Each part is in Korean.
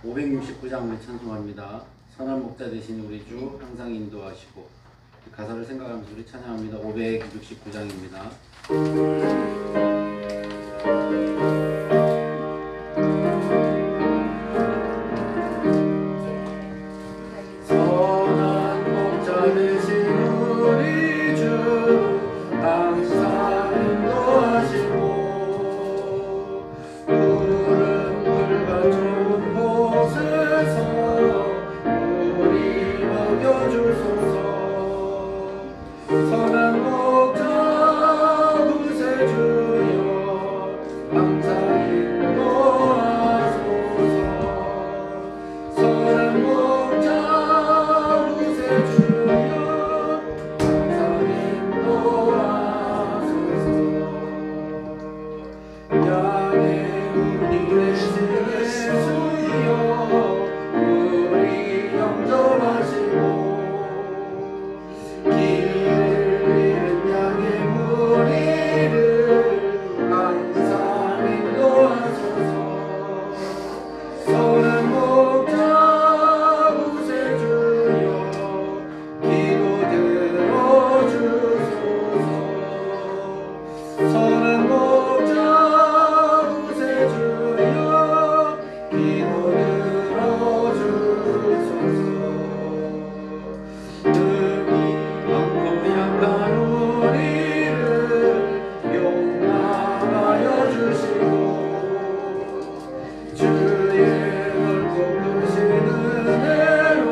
569장 우리 찬송합니다. 선한 목자 되신 우리 주 항상 인도하시고, 가사를 생각하면서 우리 찬양합니다. 569장입니다. 선한 목자 되신 우리 주 항상 인도하시고, 푸른 풀과 좋은 곳에서 우리 먹여주소서. 선한 목자 구세주여 항상 인도하소서. 선한 목자 구세주여 항상 인도하소서. 양의 문이 되신 예수여 우리 영접하시고, 길을 잃은 양의 무리를 항상 인도하소서. 선한 목자 구세주여 기도 들어주소서. 선한 목자 구세주여 기도 들어주소서. 능히 많고 약한 우리를 용납하여 주시고, 주의 넓고 크신 은혜로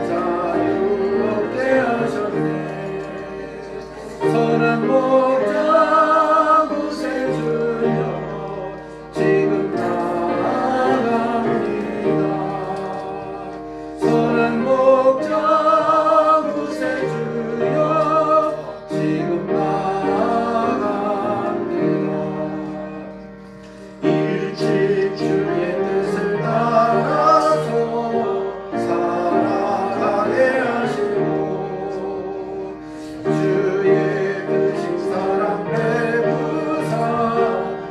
자유롭게 하셨네. 선한 목자 구세주여 지금 나아갑니다. 선한 목자 구세주여 지금 나아갑니다. 일찍 주의 뜻을 따라서 살아가게 하시고, 주의 크신 사랑 베푸사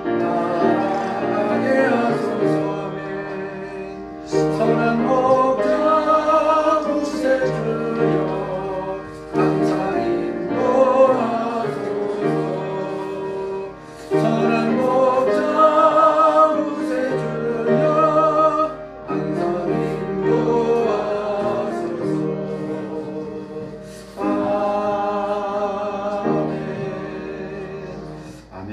나아가게 하소서. 선한 목자 구세주여 항상 인도하소서. 선한 목자 구세주여 항상 인도하소서. 아멘.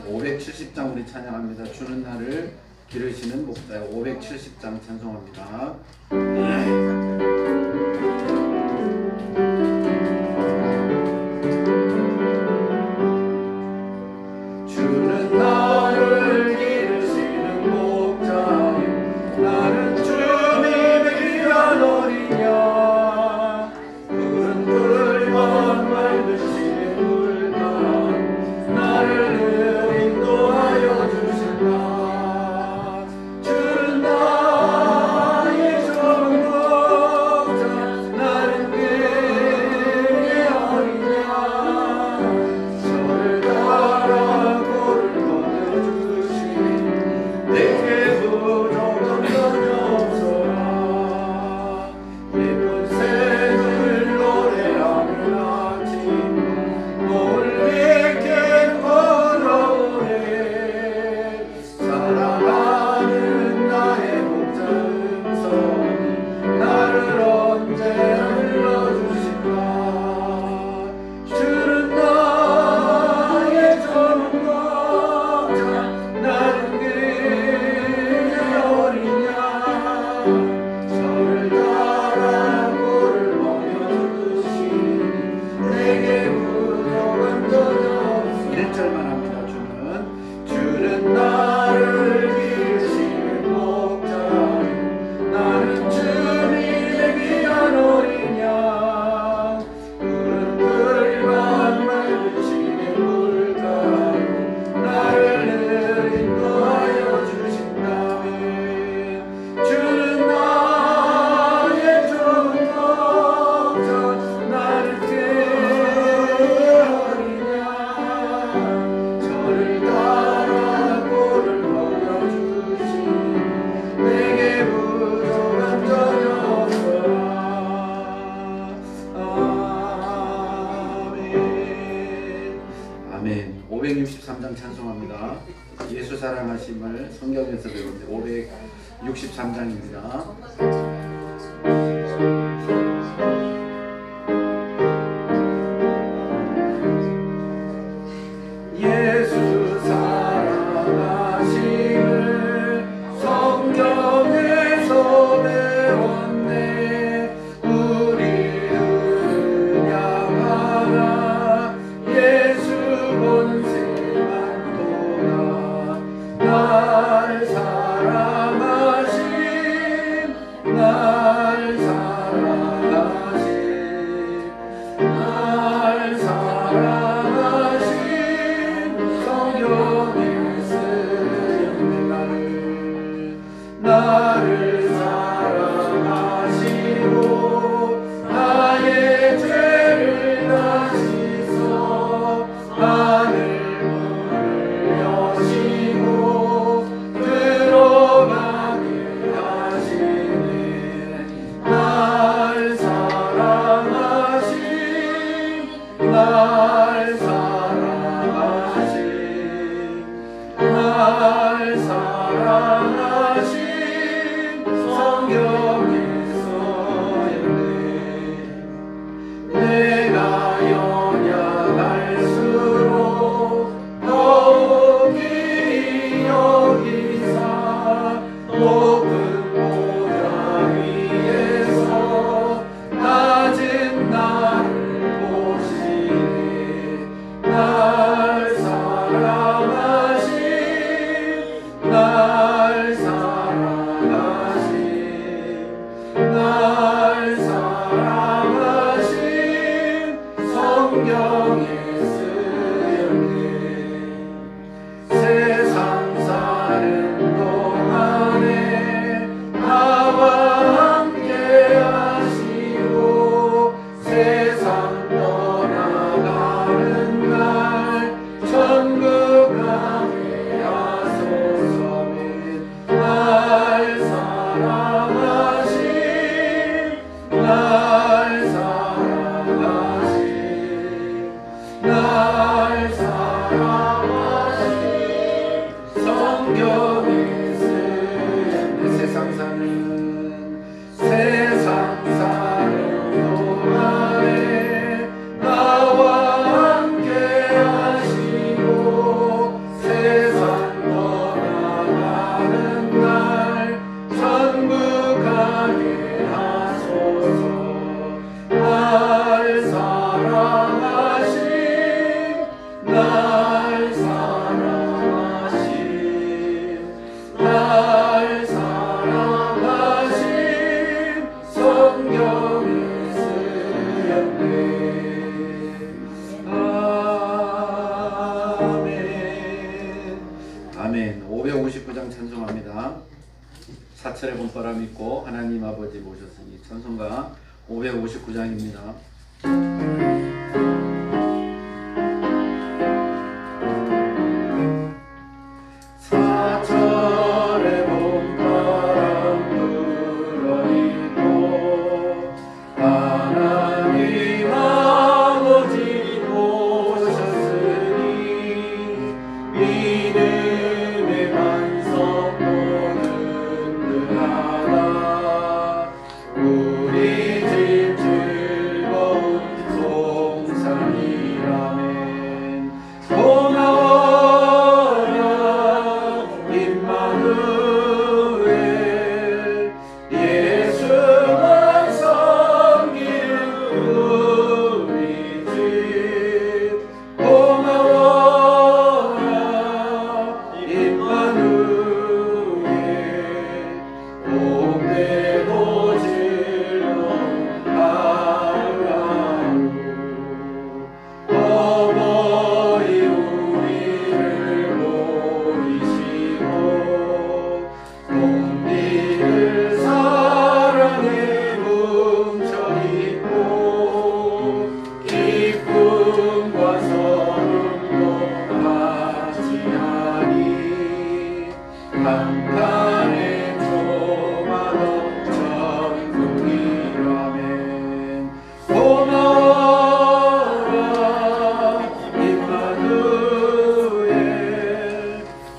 570장 우리 찬양합니다. 주는 나를 기르시는 목자요. 570장 찬송합니다. 주는 나를 기르시는 목자요, 나는 주님의 귀한 어린 양. 푸른 풀과 맑으신 물강 나를 늘 인도하여 주신다. 주는 나의 좋은 목자, 성경에서 배웠는데 563장입니다. 아멘. 559장 찬송합니다. 사철의 봄바람 있고 하나님 아버지 모셨으니 찬송가 559장입니다.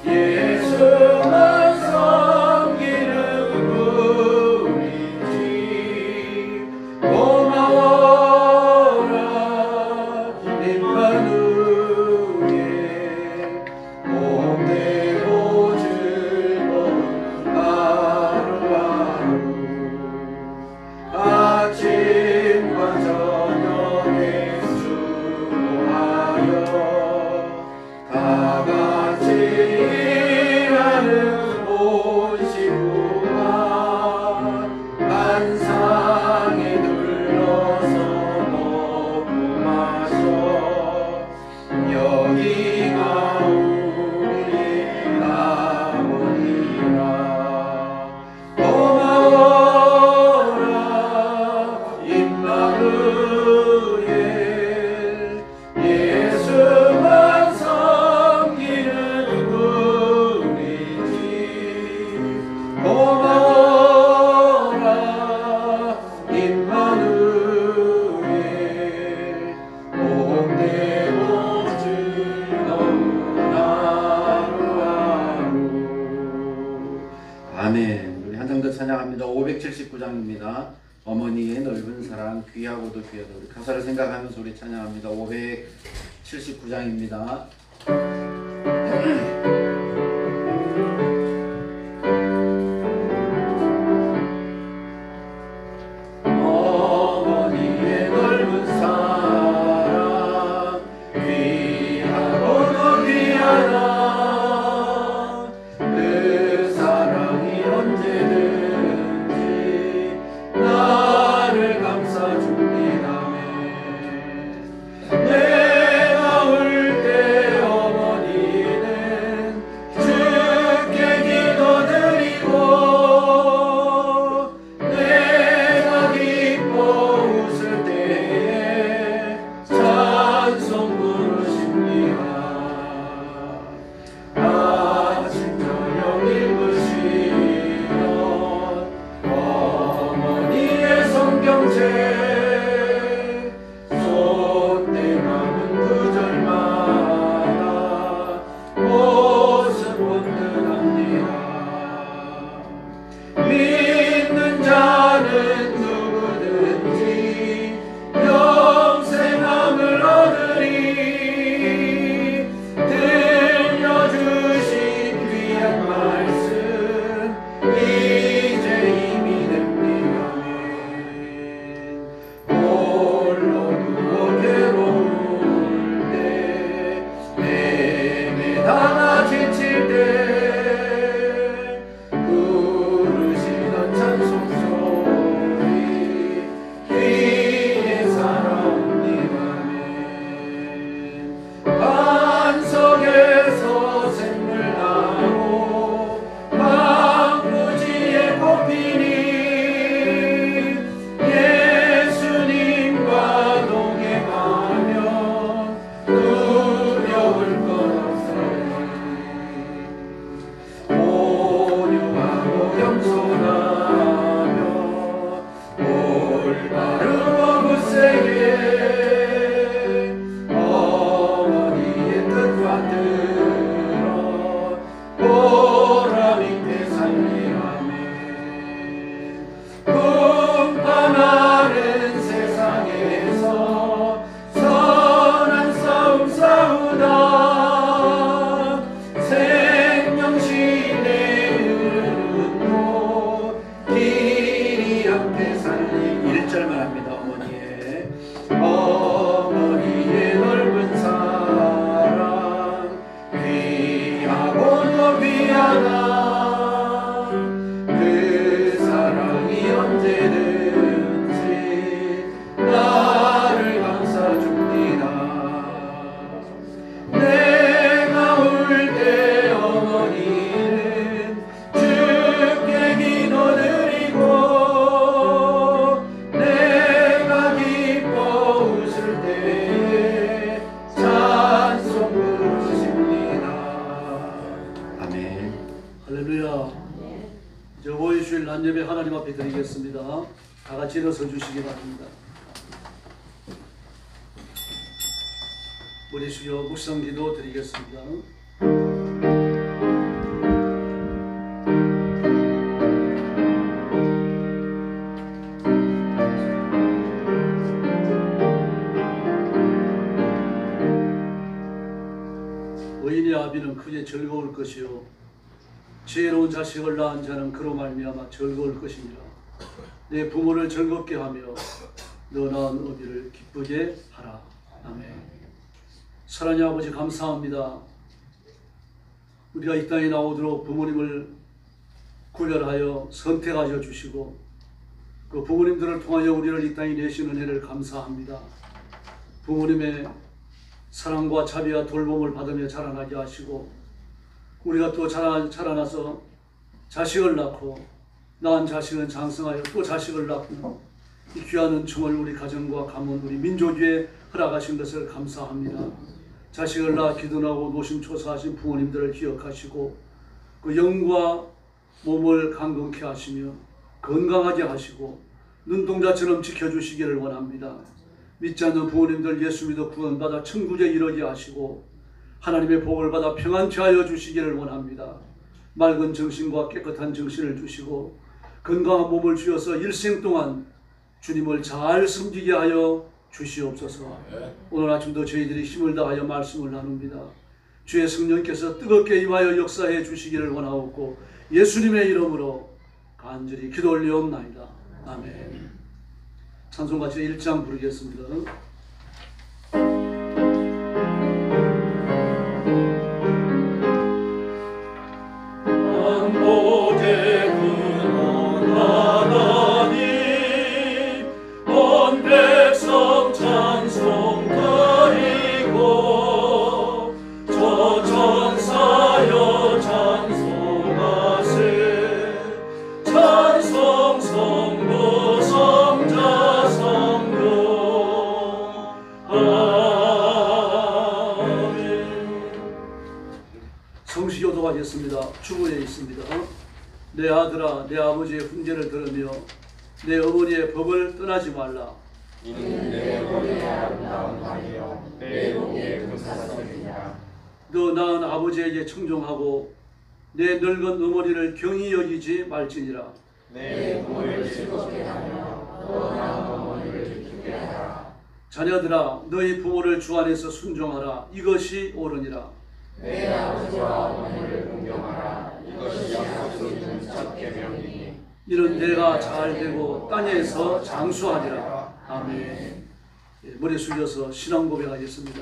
예수만 아멘. 우리 한 장 더 찬양합니다. 579장입니다. 어머니의 넓은 사랑 귀하고도 귀하다. 우리 가사를 생각하면서 우리 찬양합니다. 579장입니다. 예배 하나님 앞에 드리겠습니다. 다 같이 일어서 주시기 바랍니다. 우리 주여 묵상기도 드리겠습니다. 의인의 아비는 크게 즐거울 것이요 지혜로운 자식을 낳은 자는 그로 말미암아 즐거울 것이니라. 내 부모를 즐겁게 하며 너 낳은 어비를 기쁘게 하라. 아멘. 사랑의 아버지 감사합니다. 우리가 이 땅에 나오도록 부모님을 구별하여 선택하여 주시고 그 부모님들을 통하여 우리를 이 땅에 내시는 은혜를 감사합니다. 부모님의 사랑과 자비와 돌봄을 받으며 자라나게 하시고 우리가 또 자라나서 자식을 낳고 낳은 자식은 장성하여 또 자식을 낳고 이 귀한 은총을 우리 가정과 가문 우리 민족 위에 허락하신 것을 감사합니다. 자식을 낳아 기도하고 노심초사하신 부모님들을 기억하시고 그 영과 몸을 강건케 하시며 건강하게 하시고 눈동자처럼 지켜주시기를 원합니다. 믿지 않는 부모님들 예수 믿어 구원받아 천국에 이르게 하시고 하나님의 복을 받아 평안케 하여 주시기를 원합니다. 맑은 정신과 깨끗한 정신을 주시고 건강한 몸을 주셔서 일생 동안 주님을 잘 섬기게 하여 주시옵소서. 오늘 아침도 저희들이 힘을 다하여 말씀을 나눕니다. 주의 성령께서 뜨겁게 임하여 역사해 주시기를 원하옵고 예수님의 이름으로 간절히 기도 올리옵나이다. 아멘. 찬송같이 1장 부르겠습니다. 주부에 있습니다. 내 아들아, 내 아버지의 훈계를 들으며 내 어머니의 법을 떠나지 말라. 이는 내 어머니의 아름다운 말이요 내 목의 금사슬이니라. 너 낳은 아버지에게 청종하고 내 늙은 어머니를 경히 여기지 말지니라. 내 부모를 즐겁게 하며 너 낳은 어머니를 기쁘게 하라. 자녀들아, 너희 부모를 주 안에서 순종하라. 이것이 옳으니라. 내 아버지와 어머니를 공경하라. 이것이 약속 있는 첫 계명이니 이런 내가 잘 되고 땅에서 장수하리라. 아멘. 머리 숙여서 신앙 고백하겠습니다.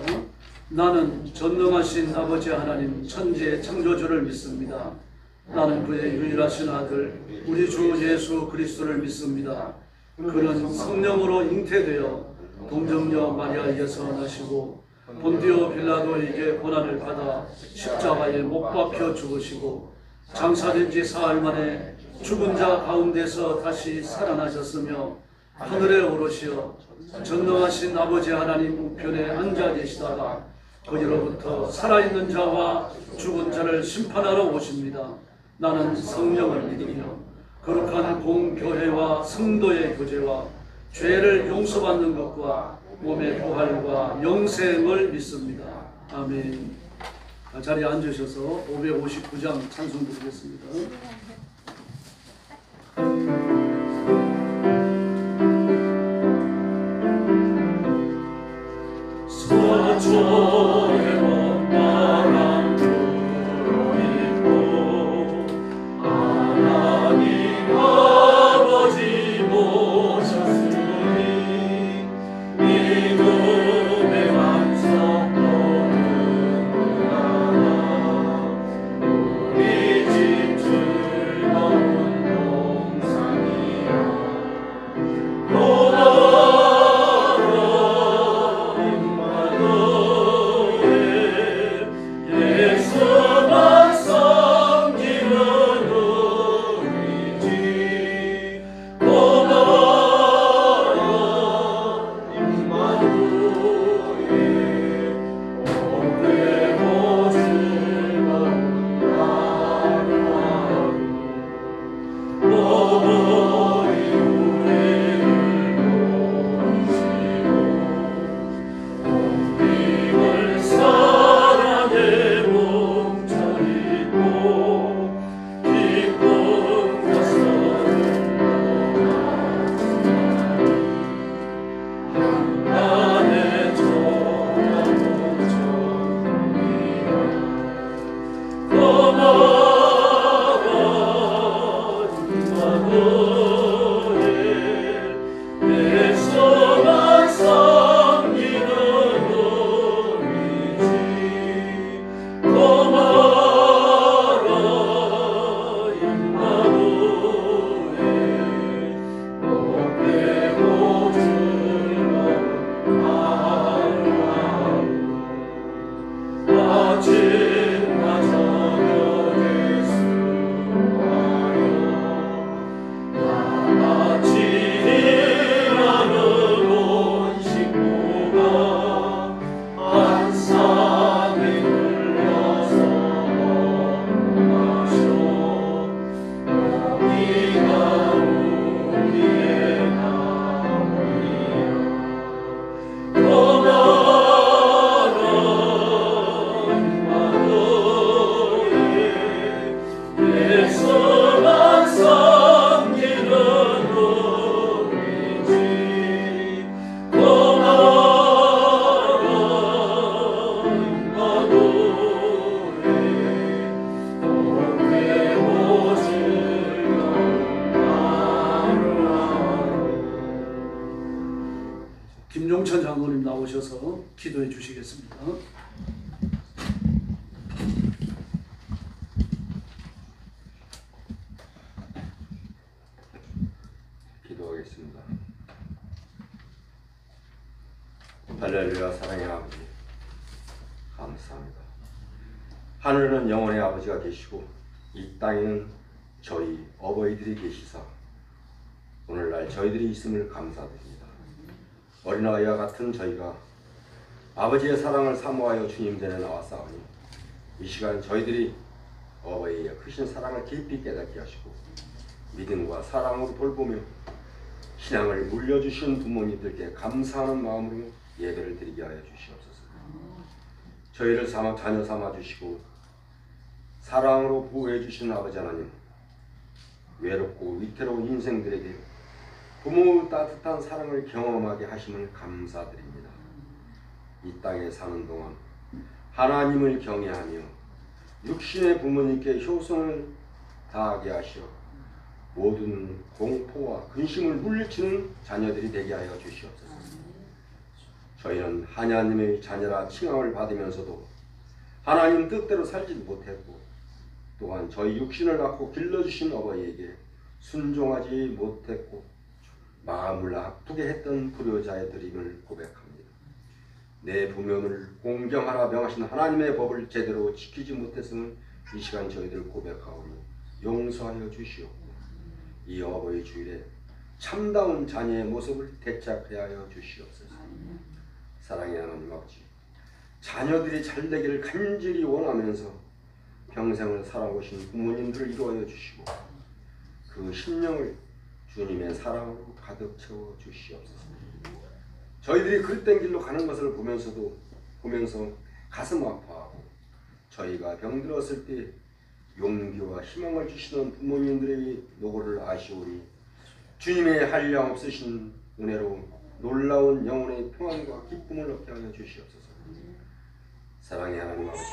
나는 전능하신 아버지 하나님 천지의 창조주를 믿습니다. 나는 그의 유일하신 아들 우리 주 예수 그리스도를 믿습니다. 그는 성령으로 잉태되어 동정녀 마리아에게서 나시고 본디오 빌라도에게 고난을 받아 십자가에 못 박혀 죽으시고 장사된 지 사흘 만에 죽은 자 가운데서 다시 살아나셨으며 하늘에 오르시어 전능하신 아버지 하나님 우편에 앉아 계시다가 거기로부터 살아있는 자와 죽은 자를 심판하러 오십니다. 나는 성령을 믿으며 거룩한 공교회와 성도의 교제와 죄를 용서받는 것과 몸의 부활과 영생을 믿습니다. 아멘. 자리에 앉으셔서 559장 찬송 부르겠습니다. 서초의 먼바람 불어있고 하나님 아버지 모셨으니 믿음의 반석 거듭나라. 우리 집 즐거운 동산이 나오셔서 기도해 주시겠습니다. 기도하겠습니다. 할렐루야. 사랑의 아버지 감사합니다. 하늘에는 영원의 아버지가 계시고 이 땅에는 저희 어버이들이 계시사 오늘날 저희들이 있음을 감사드립니다. 어린아이와 같은 저희가 아버지의 사랑을 사모하여 주님 전에 나왔사오니 이 시간 저희들이 어버이의 크신 사랑을 깊이 깨닫게 하시고 믿음과 사랑으로 돌보며 신앙을 물려주신 부모님들께 감사하는 마음으로 예배를 드리게 하여 주시옵소서. 저희를 자녀 삼아 주시고 사랑으로 보호해 주신 아버지 하나님, 외롭고 위태로운 인생들에게 부모의 따뜻한 사랑을 경험하게 하심을 감사드립니다. 이 땅에 사는 동안 하나님을 경외하며 육신의 부모님께 효성을 다하게 하시어 모든 공포와 근심을 물리치는 자녀들이 되게 하여 주시옵소서. 저희는 하나님의 자녀라 칭함을 받으면서도 하나님 뜻대로 살지도 못했고 또한 저희 육신을 낳고 길러주신 어버이에게 순종하지 못했고 마음을 아프게 했던 불효자들임을 고백합니다. 내 부모를 공경하라 명하신 하나님의 법을 제대로 지키지 못했음을 이 시간 저희들 고백하오니 용서하여 주시옵고 이 어버이 주일에 참다운 자녀의 모습을 되찾게 하여 주시옵소서. 사랑의 하나님 아버지, 자녀들이 잘되기를 간절히 원하면서 평생을 살아오신 부모님들을 이루어 주시고 그 심령을 주님의 사랑으로 가득 채워 주시옵소서. 저희들이 그릇된 길로 가는 것을 보면서 가슴 아파하고 저희가 병들었을 때 용기와 희망을 주시는 부모님들의 노고를 아시오니 주님의 한량 없으신 은혜로 놀라운 영혼의 평안과 기쁨을 얻게 하여 주시옵소서. 사랑의 하나님 아버지,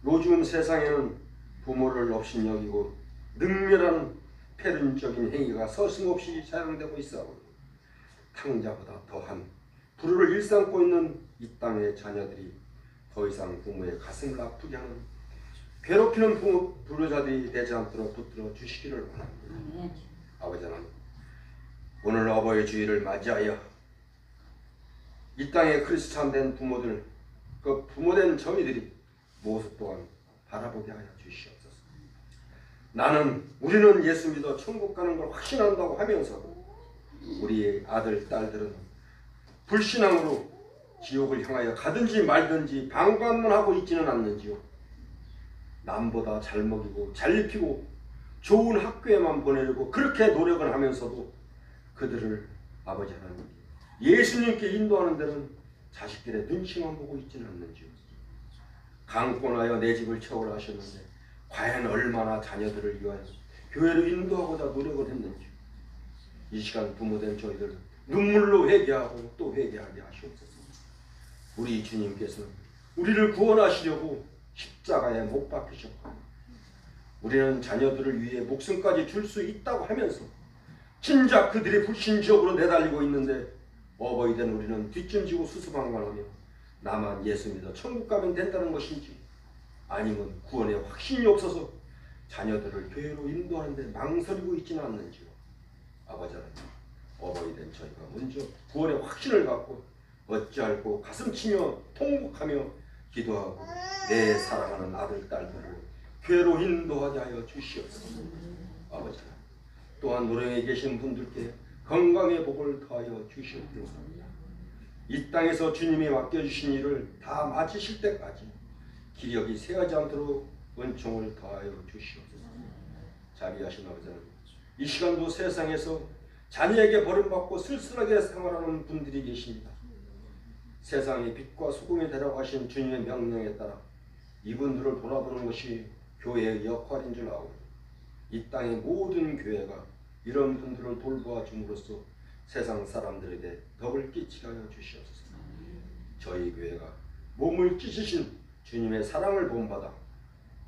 요즘 세상에는 부모를 업신여기고 능멸하는 패륜적인 행위가 서슴없이 사용되고 있사오니 탕자보다 더한 불효를 일삼고 있는 이 땅의 자녀들이 더 이상 부모의 가슴을 아프게 하는 괴롭히는 불효자들이 되지 않도록 붙들어 주시기를 원합니다. 아버지 하나님, 오늘 어버이 주일을 맞이하여 이 땅에 크리스찬된 부모들, 그 부모된 저희들이 모습 또한 바라보게 하여 주시옵소서. 우리는 예수 믿어 천국 가는 걸 확신한다고 하면서도 우리의 아들, 딸들은 불신앙으로 지옥을 향하여 가든지 말든지 방관만 하고 있지는 않는지요. 남보다 잘 먹이고 잘 입히고 좋은 학교에만 보내려고 그렇게 노력을 하면서도 그들을 아버지 하나님 예수님께 인도하는 데는 자식들의 눈치만 보고 있지는 않는지요. 강권하여 내 집을 채우라 하셨는데 과연 얼마나 자녀들을 위하여 교회로 인도하고자 노력을 했는지 이 시간 부모된 저희들 눈물로 회개하고 또 회개하게 하시옵소서. 우리 주님께서는 우리를 구원하시려고 십자가에 못 박히셨고 우리는 자녀들을 위해 목숨까지 줄 수 있다고 하면서 진작 그들이 불신지옥으로 내달리고 있는데 어버이 된 우리는 뒷짐지고 수수방관하며 나만 예수 믿어 천국 가면 된다는 것인지 아니면 구원에 확신이 없어서 자녀들을 교회로 인도하는데 망설이고 있지는 않는지요. 아버지 하나님, 어버이 된 저희가 먼저 구원의 확신을 갖고 어찌할꼬 가슴치며 통곡하며 기도하고 내 사랑하는 아들, 딸들을 교회로 인도하게 하여 주시옵소서. 아버지 하나님, 또한 노령에 계신 분들께 건강의 복을 더하여 주시옵소서. 이 땅에서 주님이 맡겨주신 일을 다 마치실 때까지 기력이 쇠하지 않도록 은총을 더하여 주시옵소서. 자비하신 아버지 하나님, 이 시간도 세상에서 자녀에게 버림받고 쓸쓸하게 생활하는 분들이 계십니다. 세상의 빛과 소금이 되라고 하신 주님의 명령에 따라 이분들을 돌아보는 것이 교회의 역할인 줄 아오니 이 땅의 모든 교회가 이런 분들을 돌보아 줌으로써 세상 사람들에게 덕을 끼치게 하여 주시옵소서. 저희 교회가 몸을 찢으신 주님의 사랑을 본받아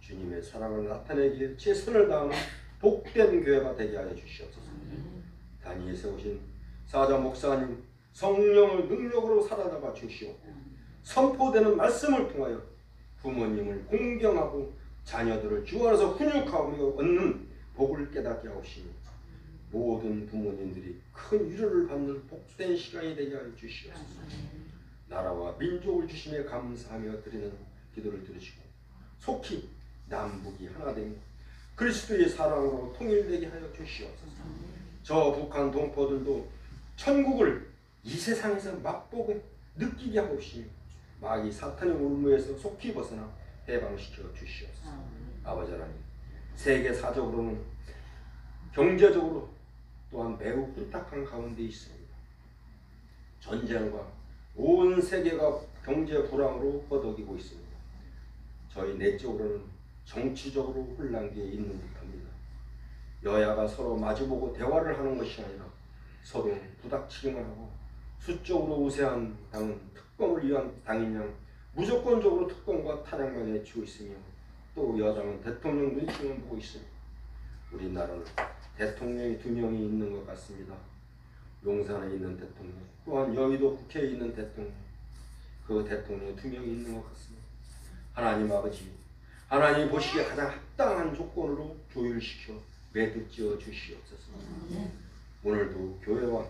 주님의 사랑을 나타내기에 최선을 다하는 복된 교회가 되게 하여 주시옵소서. 단위에 세우신 사자 목사님, 성령을 능력으로 사로잡아 주시오. 선포되는 말씀을 통하여 부모님을 공경하고 자녀들을 주 안에서 훈육하며 얻는 복을 깨닫게 하옵시니 모든 부모님들이 큰 위로를 받는 복된 시간이 되게 하여 주시옵소서. 나라와 민족을 주심에 감사하며 드리는 기도를 들으시고 속히 남북이 하나 되며 그리스도의 사랑으로 통일되게 하여 주시옵소서. 저 북한 동포들도 천국을 이 세상에서 맛보고 느끼게 하옵시며 마귀 사탄의 올무에서 속히 벗어나 해방시켜 주시옵소서. 아버지 하나님, 세계사적으로는 경제적으로 또한 매우 혼탁한 가운데 있습니다. 전쟁과 온 세계가 경제 불황으로 허덕이고 있습니다. 저희 내적으로는 정치적으로 혼란기에 있는 듯합니다. 여야가 서로 마주보고 대화를 하는 것이 아니라 서로 부닥치기만 하고 수적으로 우세한 당은 특검을 위한 당인양 무조건적으로 특검과 탄핵만 외치고 있으며 또 여당은 대통령 눈치만 보고 있습니다. 우리나라는 대통령이 2명이 있는 것 같습니다. 용산에 있는 대통령, 또한 여의도 국회에 있는 대통령, 그 대통령이 2명이 있는 것 같습니다. 하나님 아버지, 하나님 보시기에 가장 합당한 조건으로 조율시켜 매듭지어 주시옵소서. 오늘도 교회와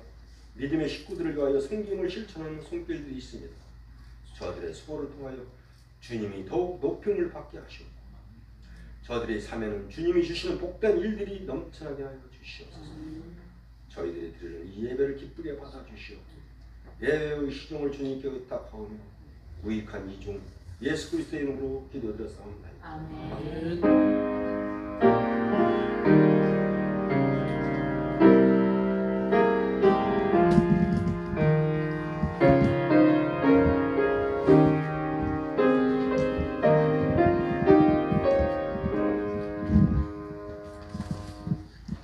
믿음의 식구들을 위하여 성김을 실천하는 손길들이 있습니다. 저들의 수고를 통하여 주님이 더욱 높임을 받게 하시옵소서. 저들의 삶에는 주님이 주시는 복된 일들이 넘쳐나게 하여 주시옵소서. 저희들이 드리는 이 예배를 기쁘게 받아주시옵소서. 예배의 시종을 주님께 의탁하오며 무익한 이종 예수 그리스도의 이름으로 기도드렸사옵나이다. 아멘.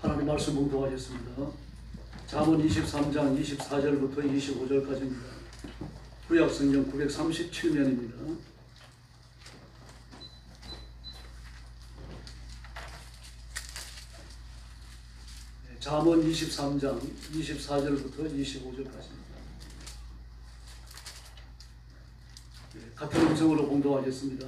하나님 말씀 봉독하겠습니다. 잠언 23장 24절부터 25절까지입니다. 구약성경 937면입니다. 잠언 23장 24절부터 25절까지입니다. 같은 음성으로 봉독하겠습니다.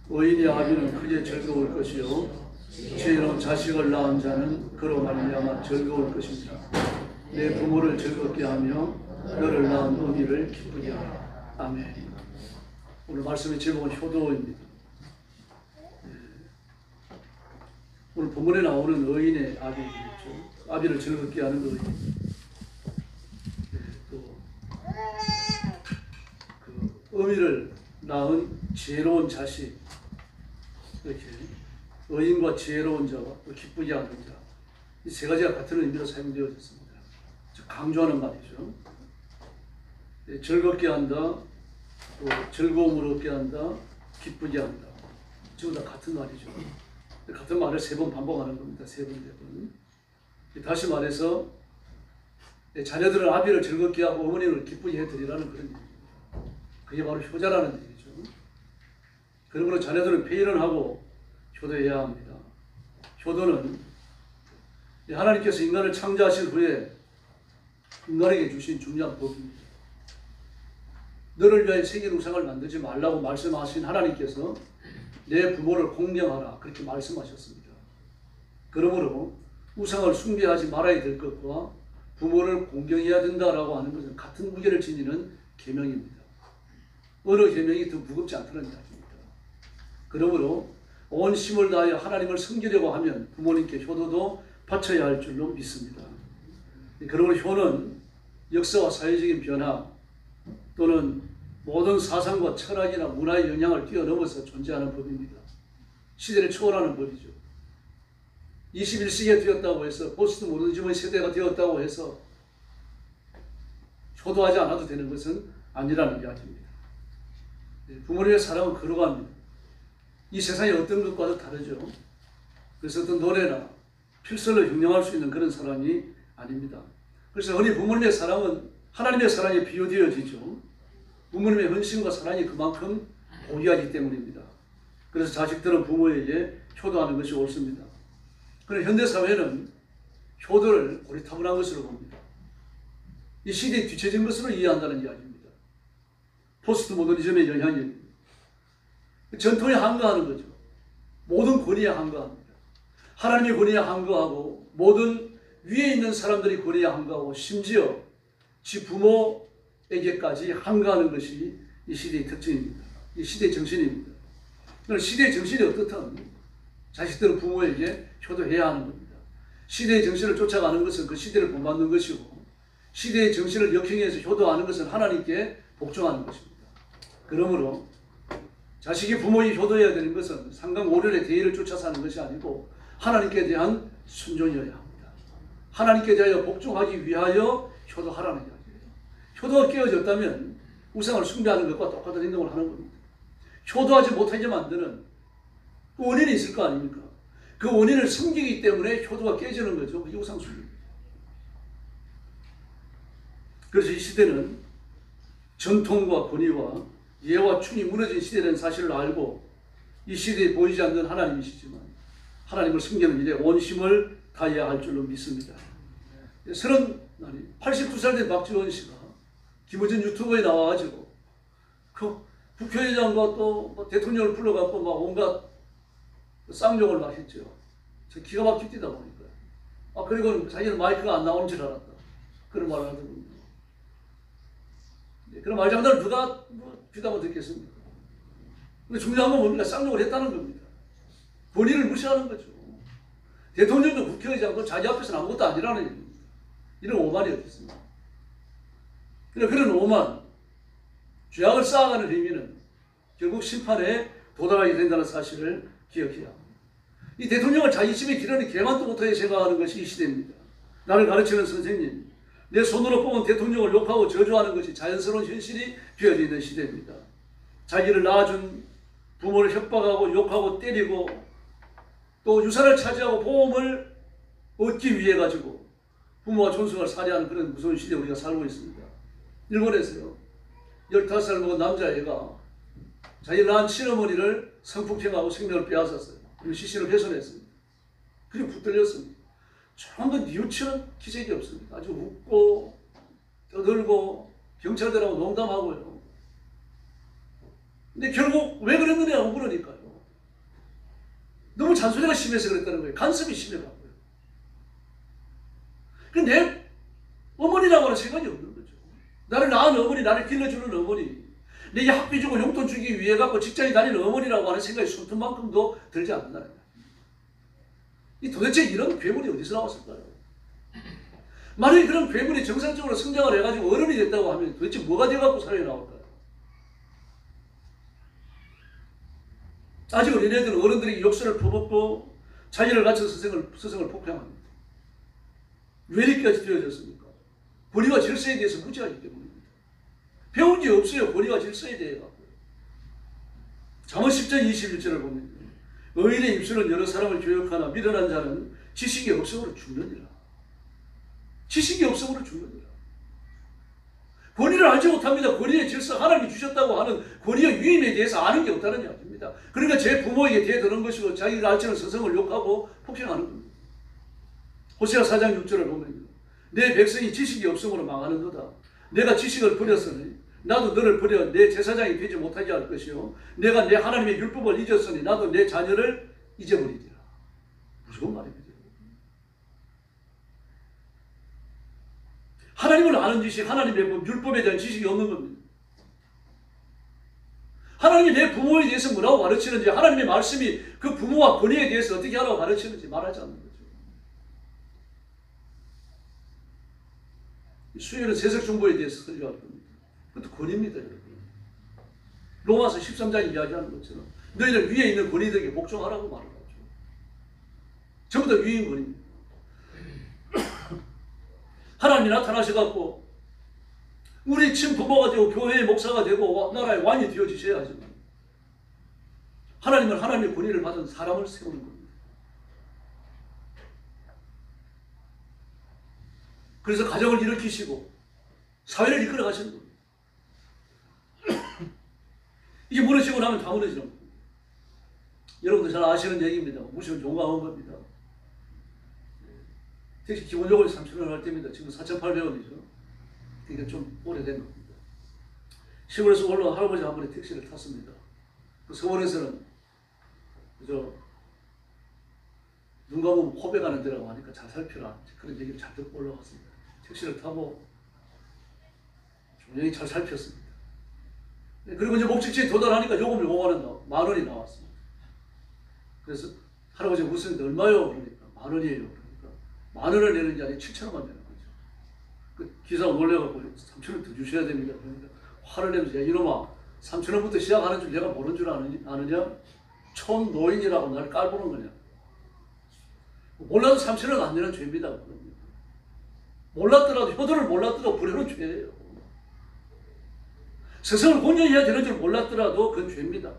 의인의 아비는 크게 즐거울 것이요 지혜로운 자식을 낳은 자는 그로 말미암아 즐거울 것입니다. 내 부모를 즐겁게 하며 너를 낳은 어미를 기쁘게 하라. 아멘. 오늘 말씀의 제목은 효도입니다. 오늘 본문에 나오는 의인의 아비죠. 아비를 즐겁게 하는 의인. 또 그 어미를 낳은 지혜로운 자식, 이렇게 의인과 지혜로운 자와 또 기쁘게 하는 자, 이 세 가지가 같은 의미로 사용되어졌습니다. 강조하는 말이죠. 즐겁게 한다, 또 즐거움을 얻게 한다, 기쁘게 한다. 전부 다 같은 말이죠. 같은 말을 3번 반복하는 겁니다. 3번, 4번. 다시 말해서 자녀들은 아비를 즐겁게 하고 어머니를 기쁘게 해드리라는 그런 얘기입니다. 그게 바로 효자라는 얘기죠. 그러므로 자녀들은 폐일을 하고 효도해야 합니다. 효도는 하나님께서 인간을 창조하신 후에 인간에게 주신 중요한 법입니다. 너를 위하여 세계 우상을 만들지 말라고 말씀하신 하나님께서 내 부모를 공경하라 그렇게 말씀하셨습니다. 그러므로 우상을 숭배하지 말아야 될 것과 부모를 공경해야 된다라고 하는 것은 같은 무게를 지니는 계명입니다. 어느 계명이 더 무겁지 않다는 이야기입니다. 그러므로 온 힘을 다하여 하나님을 섬기려고 하면 부모님께 효도도 바쳐야 할 줄로 믿습니다. 그러므로 효는 역사와 사회적인 변화 또는 모든 사상과 철학이나 문화의 영향을 뛰어넘어서 존재하는 법입니다. 시대를 초월하는 법이죠. 21세기가 되었다고 해서 포스트 모더니즘의 세대가 되었다고 해서 효도하지 않아도 되는 것은 아니라는 이야기입니다. 부모님의 사랑은 걸어갑니다. 이 세상의 어떤 것과도 다르죠. 그래서 어떤 노래나 필설로 형용할 수 있는 그런 사랑이 아닙니다. 그래서 흔히 부모님의 사랑은 하나님의 사랑에 비유되어지죠. 부모님의 헌신과 사랑이 그만큼 고귀하기 때문입니다. 그래서 자식들은 부모에게 효도하는 것이 옳습니다. 그런데 현대사회는 효도를 고리타분한 것으로 봅니다. 이 시대에 뒤처진 것으로 이해한다는 이야기입니다. 포스트 모더니즘의 영향입니다. 전통에 항거하는 거죠. 모든 권위에 항거합니다. 하나님의 권위에 항거하고 모든 위에 있는 사람들이 권위에 항거하고 심지어 지 부모에게까지 항거하는 것이 이 시대의 특징입니다. 이 시대의 정신입니다. 시대의 정신이 어떻든 자식들은 부모에게 효도해야 하는 겁니다. 시대의 정신을 쫓아가는 것은 그 시대를 본받는 것이고 시대의 정신을 역행해서 효도하는 것은 하나님께 복종하는 것입니다. 그러므로 자식이 부모에게 효도해야 되는 것은 상강오륜의 대의를 쫓아 사는 것이 아니고 하나님께 대한 순종이어야 합니다. 하나님께 대하여 복종하기 위하여 효도하라는 이야기예요. 효도가 깨어졌다면 우상을 숭배하는 것과 똑같은 행동을 하는 겁니다. 효도하지 못하게 만드는 그 원인이 있을 거 아닙니까? 그 원인을 숨기기 때문에 효도가 깨지는 거죠. 그게 우상 숭배입니다. 그래서 이 시대는 전통과 권위와 예와 충이 무너진 시대라는 사실을 알고 이 시대에 보이지 않는 하나님이시지만 하나님을 섬기는 일에 온심을 다해야 할 줄로 믿습니다. 82살 된 박지원 씨가 김어준 유튜브에 나와가지고 그 국회의장과 또 대통령을 불러갖고 막 온갖 쌍욕을 막 했죠. 저 기가 막히게 뛰다 보니까. 그리고 자기는 마이크가 안 나오는 줄 알았다. 그런 말을 하더군요. 그런 말장난을 누가 귀담아 듣겠습니까? 근데 중요한 건 뭡니까? 쌍욕을 했다는 겁니다. 본인을 무시하는 거죠. 대통령도 국회의장도 자기 앞에서는 아무것도 아니라는 얘기입니다. 이런 오만이 어디 있습니까? 그런 오만, 죄악을 쌓아가는 행위는 결국 심판에 도달하게 된다는 사실을 기억해야 합니다. 이 대통령을 자기 집에 기르는 개만도 못하게 생각하는 것이 이 시대입니다. 나를 가르치는 선생님, 내 손으로 뽑은 대통령을 욕하고 저주하는 것이 자연스러운 현실이 되어져 있는 시대입니다. 자기를 낳아준 부모를 협박하고 욕하고 때리고 또 유산을 차지하고 보험을 얻기 위해 가지고 부모와 존속을 살해하는 그런 무서운 시대에 우리가 살고 있습니다. 일본에서요, 15살 먹은 남자애가 자기 낳은 친어머니를 성폭행하고 생명을 빼앗았어요. 그리고 시신을 훼손했습니다. 그리고 붙들렸습니다. 전부 뉘우치는 기색이 없습니다. 아주 웃고 떠들고 경찰들하고 농담하고요. 근데 결국 왜 그랬느냐고 물으니까요. 너무 잔소리가 심해서 그랬다는 거예요. 간섭이 심해가고요. 근데 내 어머니라고 하는 생각이 없는 거죠. 나를 낳은 어머니, 나를 길러주는 어머니, 내게 학비 주고 용돈 주기 위해 갖고 직장에 다니는 어머니라고 하는 생각이 손톱만큼도 들지 않는다는 거예요. 이 도대체 이런 괴물이 어디서 나왔을까요? 만약에 그런 괴물이 정상적으로 성장을 해가지고 어른이 됐다고 하면 도대체 뭐가 돼갖고 사회에 나올까요? 아직 어린애들은 어른들에게 욕설을 퍼붓고 자기를 갖춘 스승을 폭행합니다. 왜 이렇게까지 되어졌습니까? 권위와 질서에 대해서 무지하기 때문입니다. 배운 게 없어요. 권위와 질서에 대해 갖고요. 잠언 10장 21절을 보면 의인의 입술은 여러 사람을 교육하나 미련한 자는 지식이 없음으로 죽느니라. 지식이 없음으로 죽느니라. 권위를 알지 못합니다. 권위의 질서, 하나님이 주셨다고 하는 권위의 위임에 대해서 아는 게 없다는 이야기입니다. 그러니까 제 부모에게 대드는 것이고 자기가 가르치는 스승을 욕하고 폭행하는 겁니다. 호세아 4장 6절을 보면 내 백성이 지식이 없음으로 망하는도다. 내가 지식을 버렸으니 나도 너를 버려 내 제사장이 되지 못하게 할 것이요 내가 내 하나님의 율법을 잊었으니 나도 내 자녀를 잊어버리리라. 무서운 말입니다. 하나님을 아는 지식, 하나님의 율법에 대한 지식이 없는 겁니다. 하나님이 내 부모에 대해서 뭐라고 가르치는지, 하나님의 말씀이 그 부모와 권위에 대해서 어떻게 하라고 가르치는지 말하지 않는 거죠. 수요일은 세속 정보에 대해서 설교할 겁니다. 그것도 권위입니다, 여러분. 로마서 13장이 이야기하는 것처럼 너희들 위에 있는 권위들에게 복종하라고 말을 하죠. 전부 다 위인 권위입니다. 하나님이 나타나셔갖고 우리 친부모가 되고 교회의 목사가 되고 나라의 왕이 되어주셔야 하지만 하나님은 하나님의 권위를 받은 사람을 세우는 겁니다. 그래서 가정을 일으키시고 사회를 이끌어 가시는 겁니다. 이게 무너지고 나면 다 무너지는 겁니다. 여러분들 잘 아시는 얘기입니다. 무시면 용감한 겁니다. 택시 기본 요금이 3,000원 할 때입니다. 지금 4,800원이죠. 이게 좀 오래된 겁니다. 시골에서 올라온 할아버지 한 분이 택시를 탔습니다. 그 서울에서는 그저 눈 감으면 호배 가는 데라고 하니까 잘 살피라 그런 얘기를 잘 듣고 올라갔습니다. 택시를 타고 조용히 잘 살폈습니다. 그리고 이제 목적지에 도달하니까 요금을 5만 원이 나왔습니다. 그래서 할아버지가 웃으는데 얼마요? 그러니까 10,000원이에요. 그러니까 10,000원을 내는 게 아니라 7,000원만 내는 거죠. 그 기사가 놀래갖고 3,000원 더 주셔야 됩니다. 그러니까 화를 내면서 야 이놈아 3,000원부터 시작하는 줄 내가 모르는 줄 아느냐? 촌노인이라고 나를 깔보는 거냐? 몰라도 3,000원 안 내는 죄입니다. 몰랐더라도 효도를 몰랐더라도 불효는 죄예요. 스승을 공경해야 되는 줄 몰랐더라도 그건 죄입니다.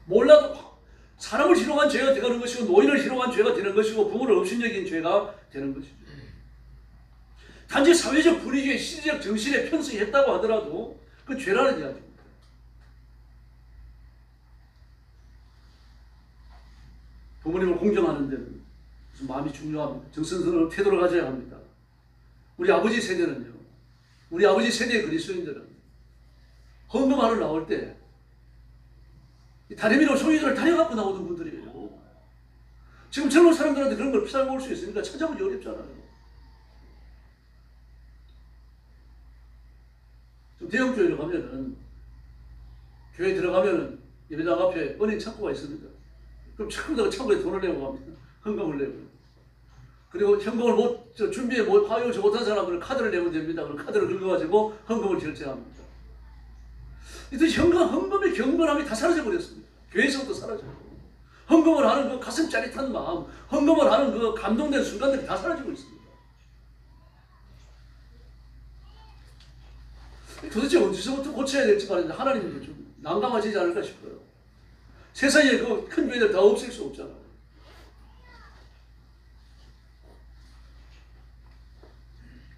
몰라도 사람을 희롱한 죄가 되는 것이고 노인을 희롱한 죄가 되는 것이고 부모를 업신여긴 죄가 되는 것이죠. 단지 사회적 분위기에 시대적 정신에 편승했다고 하더라도 그 죄라는 이야기입니다. 부모님을 공경하는 데는 무슨 마음이 중요합니다. 정성스러운 태도를 가져야 합니다. 우리 아버지 세대는요. 우리 아버지 세대의 그리스도인들은 헌금하러 나올 때 다리미로 소유자를 다려갖고 나오던 분들이에요. 지금 젊은 사람들한테 그런 걸 비싸게 올 수 있으니까 찾아보기 어렵잖아요. 좀 대형교회를 가면은 교회 들어가면은 예배당 앞에 은행 창고가 있습니다. 그럼 창고에다가 창고에 돈을 내고 갑니다. 헌금을 내고. 그리고 현금을 준비해 화요일치 못한 사람들은 카드를 내면 됩니다. 그럼 카드를 긁어가지고 헌금을 결제합니다. 이들 헌금의 경건함이 다 사라져버렸습니다. 교회에서부터 사라져요. 헌금을 하는 그 가슴 짜릿한 마음, 헌금을 하는 그 감동된 순간들이 다 사라지고 있습니다. 도대체 어디서부터 고쳐야 될지 말인데 하나님도 좀 난감하시지 않을까 싶어요. 세상에 그 큰 교회들 다 없앨 수 없잖아요.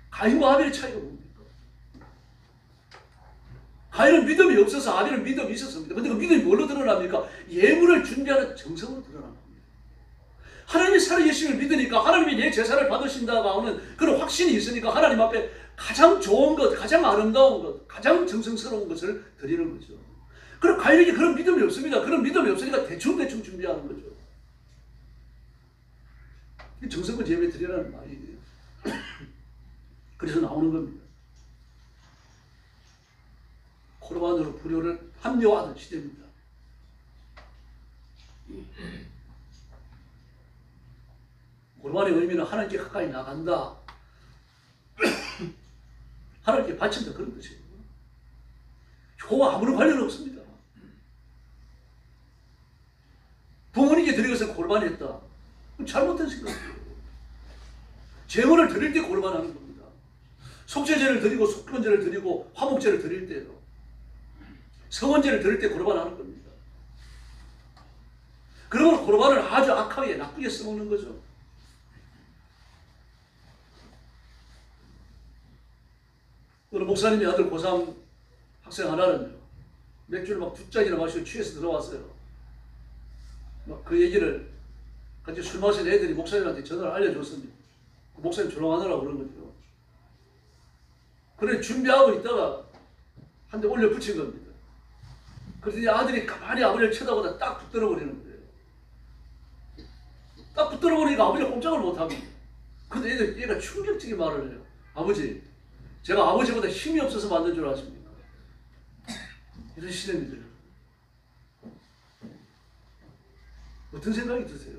가인과 아벨의 차이가 뭡니까? 가인은 믿음이 없어서 아벨은 믿음이 있었습니다. 근데 그 믿음이 뭘로 드러납니까? 예물을 준비하는 정성으로 드러납니다. 하나님이 살아계심을 믿으니까 하나님이 내 제사를 받으신다고 하는 그런 확신이 있으니까 하나님 앞에 가장 좋은 것, 가장 아름다운 것, 가장 정성스러운 것을 드리는 거죠. 그럼 가인에게 그런 믿음이 없습니다. 그런 믿음이 없으니까 대충 준비하는 거죠. 정성껏 예배 드리라는 말이에요. 그래서 나오는 겁니다. 코르반으로 불효를 합리화하는 시대입니다. 코르반의 의미는 하나님께 가까이 나간다. 하나님께 바친다 그런 뜻이에요. 효와 아무런 관련 없습니다. 부모님께 드리고서 골반했다. 잘못된 생각이에요. 제물을 드릴 때 골반하는 겁니다. 속죄제를 드리고 속건제를 드리고 화목제를 드릴 때요. 성원제를 드릴 때 골반하는 겁니다. 그러면 골반을 아주 악하게 나쁘게 써먹는 거죠. 어느 목사님이 아들 고3 학생 하나는요. 맥주를 막 2잔이나 마시고 취해서 들어왔어요. 막 그 얘기를 같이 술 마신 애들이 목사님한테 전화를 알려줬습니다. 목사님 조롱하느라고 그런 거죠. 그래 준비하고 있다가 한 대 올려 붙인 겁니다. 그랬더니 아들이 가만히 아버지를 쳐다보다 딱 붙들어 버리는 거예요. 딱 붙들어 버리니까 아버지가 꼼짝을 못합니다. 근데 얘가 충격적인 말을 해요. 아버지, 제가 아버지보다 힘이 없어서 만든 줄 아십니까? 이런 시대입니다. 어떤 생각이 드세요?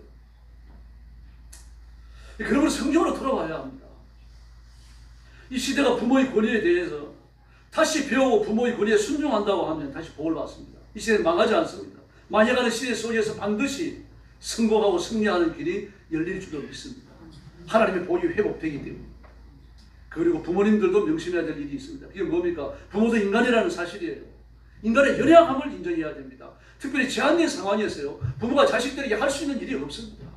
그러면 성경으로 돌아와야 합니다. 이 시대가 부모의 권위에 대해서 다시 배우고 부모의 권위에 순종한다고 하면 다시 복을 받습니다. 이 시대는 망하지 않습니다. 망해가는 시대 속에서 반드시 성공하고 승리하는 길이 열릴 줄로 믿습니다. 하나님의 복이 회복되기 때문에. 그리고 부모님들도 명심해야 될 일이 있습니다. 그게 뭡니까? 부모도 인간이라는 사실이에요. 인간의 연약함을 인정해야 됩니다. 특별히 제한된 상황에서요. 부모가 자식들에게 할 수 있는 일이 없습니다.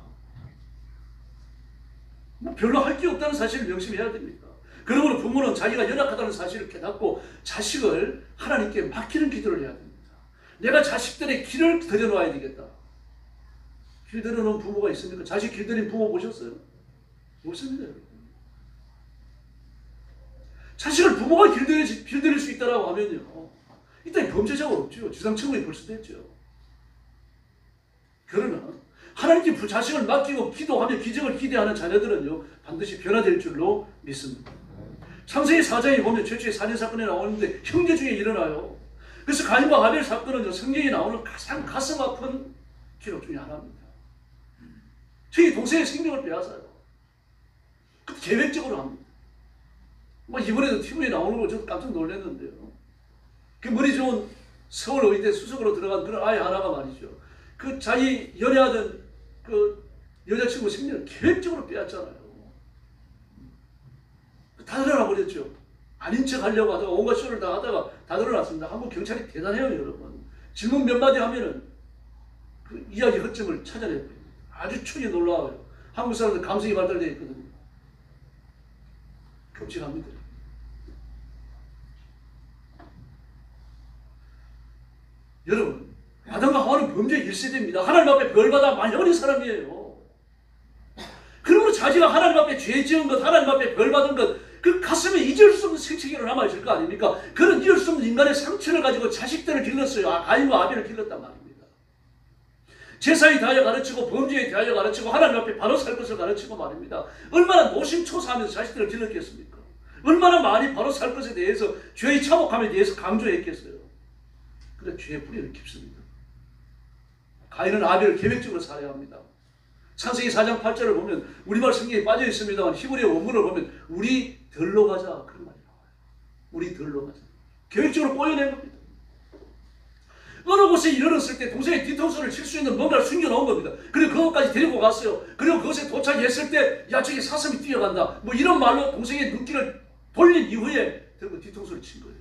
별로 할 게 없다는 사실을 명심해야 됩니다. 그러므로 부모는 자기가 연약하다는 사실을 깨닫고 자식을 하나님께 맡기는 기도를 해야 됩니다. 내가 자식들의 길을 들여놓아야 되겠다. 길 들여놓은 부모가 있습니까? 자식 길 들인 부모 보셨어요? 없습니다. 자식을 부모가 길들일 수 있다라고 하면요, 일단 범죄자가 없죠. 지상천국이 벌써 됐죠. 그러나 하나님께 자식을 맡기고 기도하며 기적을 기대하는 자녀들은요, 반드시 변화될 줄로 믿습니다. 창세기 4장에 보면 최초의 살인사건이 나오는데 형제 중에 일어나요. 그래서 가인과 하벨 사건은 성경에 나오는 가장 가슴 아픈 기록 중에 하나입니다. 저희 동생의 생명을 빼앗아요. 그 계획적으로 합니다. 이번에도 TV에 나오는 거 저도 깜짝 놀랐는데요. 그 머리 좋은 서울 의대 수석으로 들어간 그런 아이 하나가 말이죠. 그 자기 연애하던 그 여자친구 생명을 계획적으로 빼앗잖아요. 다 드러나버렸죠. 아닌 척 하려고 하다가 온갖 쇼를 다 하다가 다 드러났습니다. 한국 경찰이 대단해요, 여러분. 질문 몇 마디 하면은 그 이야기 허점을 찾아내요. 아주 촉이 놀라워요. 한국 사람들 감성이 발달되어 있거든요. 끔찍합니다. 여러분, 아담과 하와는 범죄의 1세대입니다. 하나님 앞에 벌받아 많이 어린 사람이에요. 그러므로 자기가 하나님 앞에 죄 지은 것, 하나님 앞에 벌받은 것, 그 가슴에 잊을 수 없는 생채기로 남아있을 거 아닙니까? 그런 잊을 수 없는 인간의 상처를 가지고 자식들을 길렀어요. 가인과 아벨을 길렀단 말입니다. 제사에 대하여 가르치고 범죄에 대하여 가르치고 하나님 앞에 바로 살 것을 가르치고 말입니다. 얼마나 노심초사하면서 자식들을 길렀겠습니까? 얼마나 많이 바로 살 것에 대해서 죄의 참혹함에 대해서 강조했겠어요. 그런데 죄의 뿌리는 깊습니다. 가인은 아벨을 계획적으로 살해합니다. 창세기 4장 8절을 보면 우리말 성경에 빠져 있습니다만 히브리어 원문을 보면 우리 들로 가자 그런 말이 나와요. 우리 들로 가자. 계획적으로 꼬여낸 겁니다. 어느 곳에 이르렀을 때 동생의 뒤통수를 칠 수 있는 뭔가를 숨겨놓은 겁니다. 그리고 그것까지 데리고 갔어요. 그리고 그것에 도착했을 때 야 저기 사슴이 뛰어간다. 뭐 이런 말로 동생의 눈길을 돌린 이후에 들고 뒤통수를 친 거예요.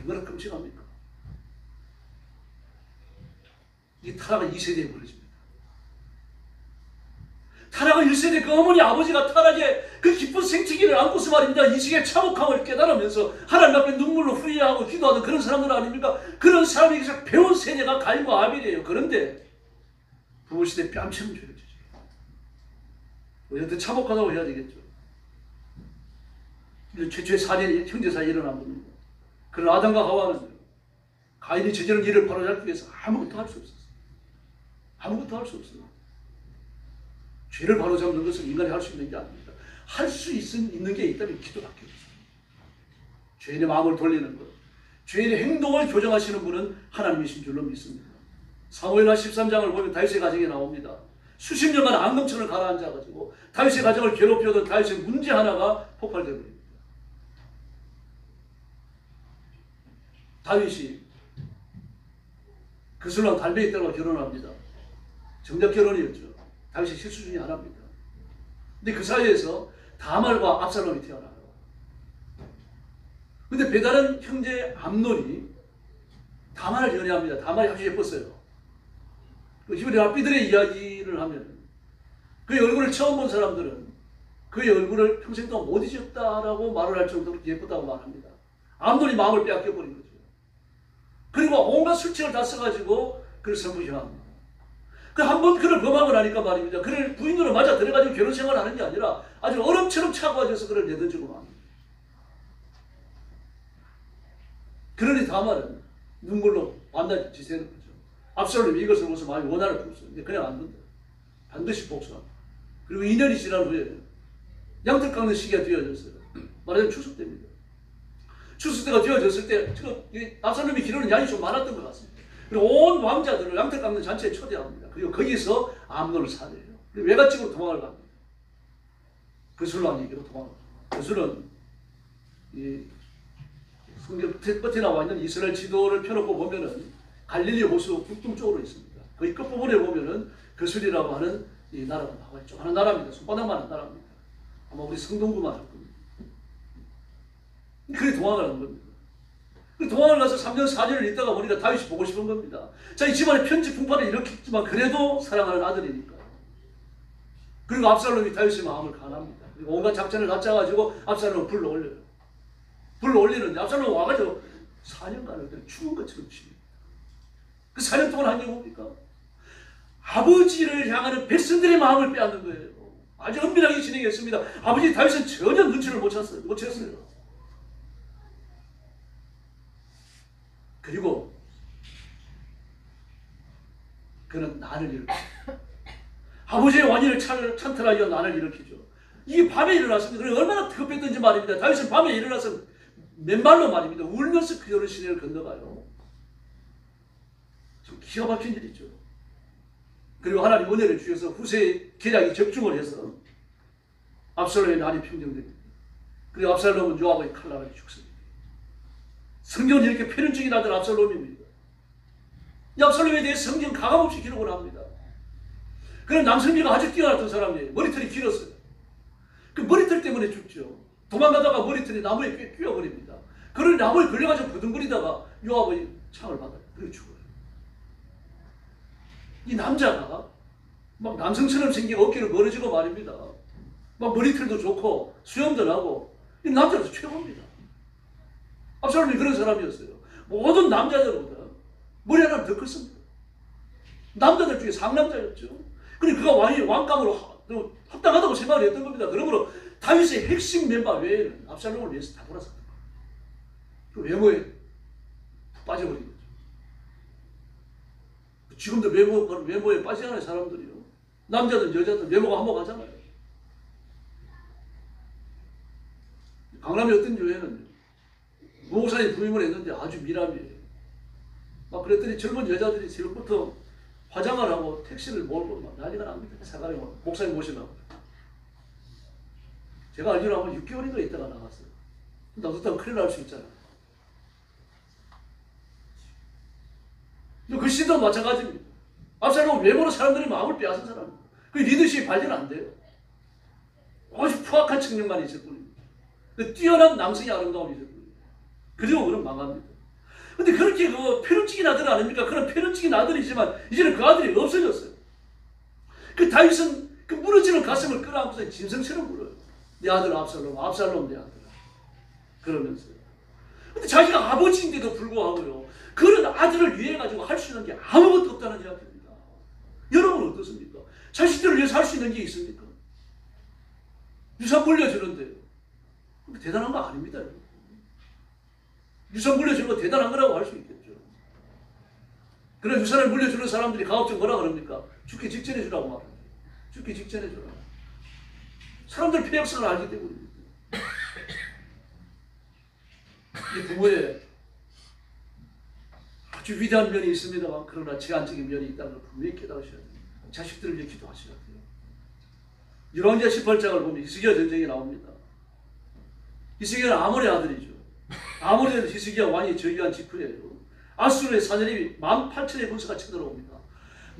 얼마나 끔찍합니까? 이 타락은 2세대에 벌어집니다. 타락은 1세대 그 어머니 아버지가 타락의 그 깊은 생채기를 안고서 말입니다. 이식의 참혹함을 깨달으면서 하나님 앞에 눈물로 후회하고 기도하는 그런 사람들 아닙니까? 그런 사람에게서 배운 세대가 가인과 아벨이에요. 그런데 부모시대 뺨처럼 죄를 지죠. 우리한테 참혹하다고 해야 되겠죠. 최초의 살인, 형제사에 일어난 겁니다. 그런 아담과 하와는 가인이 저지른 일을 바로잡기 위해서 아무것도 할 수 없었어요. 아무것도 할 수 없어요. 죄를 바로잡는 것은 인간이 할 수 있는 게 아닙니다. 할 수 있는 게 있다면 기도밖에 없어요. 죄인의 마음을 돌리는 것, 죄인의 행동을 교정하시는 분은 하나님이신 줄로 믿습니다. 사무엘하 13장을 보면 다윗의 가정에 나옵니다. 수십 년간 앙금천을 가라앉아가지고 다윗의 가정을 괴롭혀오던 다윗의 문제 하나가 폭발되어 버립니다. 다윗이 그 술랑 갈배의 딸과 결혼합니다. 정작 결혼이었죠. 다윗의 실수 중에 하나입니다. 근데 그 사이에서 다말과 압살롬이 태어나요. 근데 배다른 형제 암논이 다말을 연애합니다. 다말이 아주 예뻤어요. 그 히브리 랍비들의 이야기를 하면 그의 얼굴을 처음 본 사람들은 그의 얼굴을 평생 동안 못 잊었다라고 말을 할 정도로 예뻤다고 말합니다. 암논이 마음을 빼앗겨버린 거죠. 그리고 온갖 술책을 다 써가지고 그를 선부시합니다. 한번 그를 범하고 나니까 말입니다. 그를 부인으로 맞아 들어가지고 결혼 생활을 하는 게 아니라 아주 얼음처럼 차가워져서 그를 내던지고 맙니다. 그러니 다말은 눈물로 반달 지새는 거죠. 압살롬이 이것을 보면서 많이 원한을 품었어요. 그냥 안 된다. 반드시 복수한다. 그리고 2년이 지난 후에 양털 깎는 시기가 되어졌어요. 말하자면 추수 때입니다. 추수 때가 되어졌을 때 압살롬이 기르는 양이 좀 많았던 것 같습니다. 그리고 온 왕자들을 양털 깎는 잔치에 초대합니다. 그리고 거기서 암논을 살해해요. 그리고 외갓집으로 도망을 갑니다. 그술왕에게로 도망을 갑니다. 그술은 이 성경 끝에 나와 있는 이스라엘 지도를 펴놓고 보면은 갈릴리 호수 북동쪽으로 있습니다. 거기 끝부분에 보면은 그술이라고 하는 이 나라가 나와 있죠. 하는 나라입니다. 손바닥만한 나라입니다. 아마 우리 성동구만 할 겁니다. 그래 도망을 한 겁니다. 도망을 가서 3년 4년을 있다가 보니까 다윗이 보고 싶은 겁니다. 자기 집안에 편지 풍파를 일으켰지만 그래도 사랑하는 아들이니까. 그리고 압살롬이 다윗의 마음을 가납니다. 그리고 온갖 작전을 다 짜가지고 압살롬을 불러올려요. 불러올리는데 압살롬 와가지고 4년간을 죽은 것처럼 칩니다. 그 4년 동안 한 게 뭡니까? 아버지를 향하는 백성들의 마음을 빼앗는 거예요. 아주 은밀하게 진행했습니다. 아버지 다윗은 전혀 눈치를 못 챘어요. 그리고 그는 난을 일으키죠. 아버지의 완의를 찬탈하여 난을 일으키죠. 이게 밤에 일어났습니다. 그리고 얼마나 급했던지 말입니다. 다윗은 밤에 일어나서 맨발로 말입니다. 울면서 그 여러 시내를 건너가요. 좀 기가 막힌 일이죠. 그리고 하나님 은혜를 주셔서 후세의 계략이 적중을 해서 압살롬의 난이 평정됩니다. 그리고 압살롬은 요압의 칼날에 죽습니다. 성경은 이렇게 표현적인 아들 압살롬입니다. 이 압살롬에 대해 성경 가감없이 기록을 합니다. 그는 남성비가 아주 뛰어났던 사람이에요. 머리털이 길었어요. 그 머리털 때문에 죽죠. 도망가다가 머리털이 나무에 끼어버립니다. 그런 나무에 걸려가지고 버둥거리다가 요압의 창을 받아요. 그리고 죽어요. 이 남자가 막 남성처럼 생긴 어깨를 멀어지고 말입니다. 막 머리털도 좋고 수염도 나고 이 남자도 최고입니다. 압살롬이 그런 사람이었어요. 모든 남자들보다 머리 하나는 더 컸습니다. 남자들 중에 상남자였죠. 그리고 그가 왕감으로 합당하다고 생각을 했던 겁니다. 그러므로 다윗의 핵심 멤버 외에는 압살롬을 위해서 다 돌아섰던 거예요. 그 외모에 푹 빠져버린 거죠. 지금도 외모에 빠지잖아요, 사람들이요. 남자든 여자든 외모가 한몫하잖아요. 강남의 어떤 교회는 목사님 부임을 했는데 아주 미남이에요. 막 그랬더니 젊은 여자들이 새벽부터 화장을 하고 택시를 몰고 막 난리가 납니다. 사가리 목사님 모시려고. 제가 알기로 한 6개월인가 있다가 나갔어요. 나도 큰일 날 수 있잖아요. 그 시도 마찬가지입니다. 압살롬은 외모로 사람들이 마음을 빼앗은 사람입니다. 그 리더십이 발전 안 돼요. 아주 포악한 청년만이 있을 뿐입니다. 그 뛰어난 남성의 아름다움이 있을 뿐입니다. 그리고 그는 망합니다. 근데 그렇게 그 표현적인 아들 아닙니까? 그런 표현적인 아들이지만 이제는 그 아들이 없어졌어요. 그 다윗은 그 무너지는 가슴을 끌어안고서 짐승처럼 물어요. 내 아들 압살롬, 압살롬 내 아들. 그러면서요. 근데 자기가 아버지인데도 불구하고요. 그런 아들을 위해 가지고 할 수 있는 게 아무것도 없다는 이야기입니다. 여러분은 어떻습니까? 자식들을 위해서 할 수 있는 게 있습니까? 유산 물려주는데요. 대단한 거 아닙니다. 유산 물려주는 거 대단한 거라고 할 수 있겠죠. 그런 유산을 물려주는 사람들이 가급적 뭐라 그럽니까? 죽기 직전에 주라고 말합니다. 죽기 직전에 주라. 사람들 폐역성을 알기 때문입니다. 이 부모의 아주 위대한 면이 있습니다만 그러나 제한적인 면이 있다는 걸 분명히 깨달으셔야 됩니다. 자식들을 위해 기도하셔야 돼요. 열왕기하 18장을 보면 히스기야 전쟁이 나옵니다. 히스기야는 아몬의 아들이죠. 아몬의 히스기야 왕이 즉위한 직후에요. 아수르의 사내립이 18,000의 군사가 쳐들어옵니다.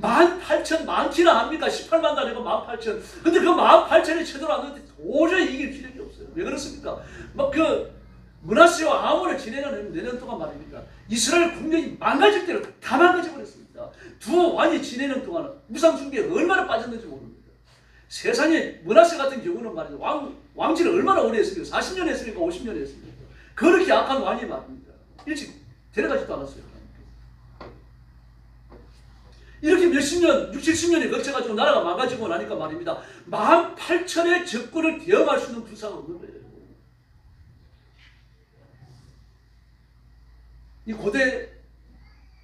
18,000 많지는 않습니까? 18만 단위고 18,000. 근데 그 18,000이 쳐들어왔는데 도저히 이길 기력이 없어요. 왜 그렇습니까? 막 그 므낫세와 아몬을 지내는 내년 동안 말입니다. 이스라엘 국력이 망가질 대로 다 망가져버렸습니다. 두 왕이 지내는 동안 무상중개에 얼마나 빠졌는지 모릅니다. 세상에 므낫세 같은 경우는 말이죠. 왕지를 얼마나 오래 했습니까? 40년 했습니까? 50년 했습니까? 그렇게 약한 왕이 말입니다. 일찍 데려가지도 않았어요. 이렇게 몇십 년, 60, 70년이 거쳐가지고 나라가 망가지고 나니까 말입니다. 18,000의 적군을 대응할 수 있는 군사가 없는 거예요. 이 고대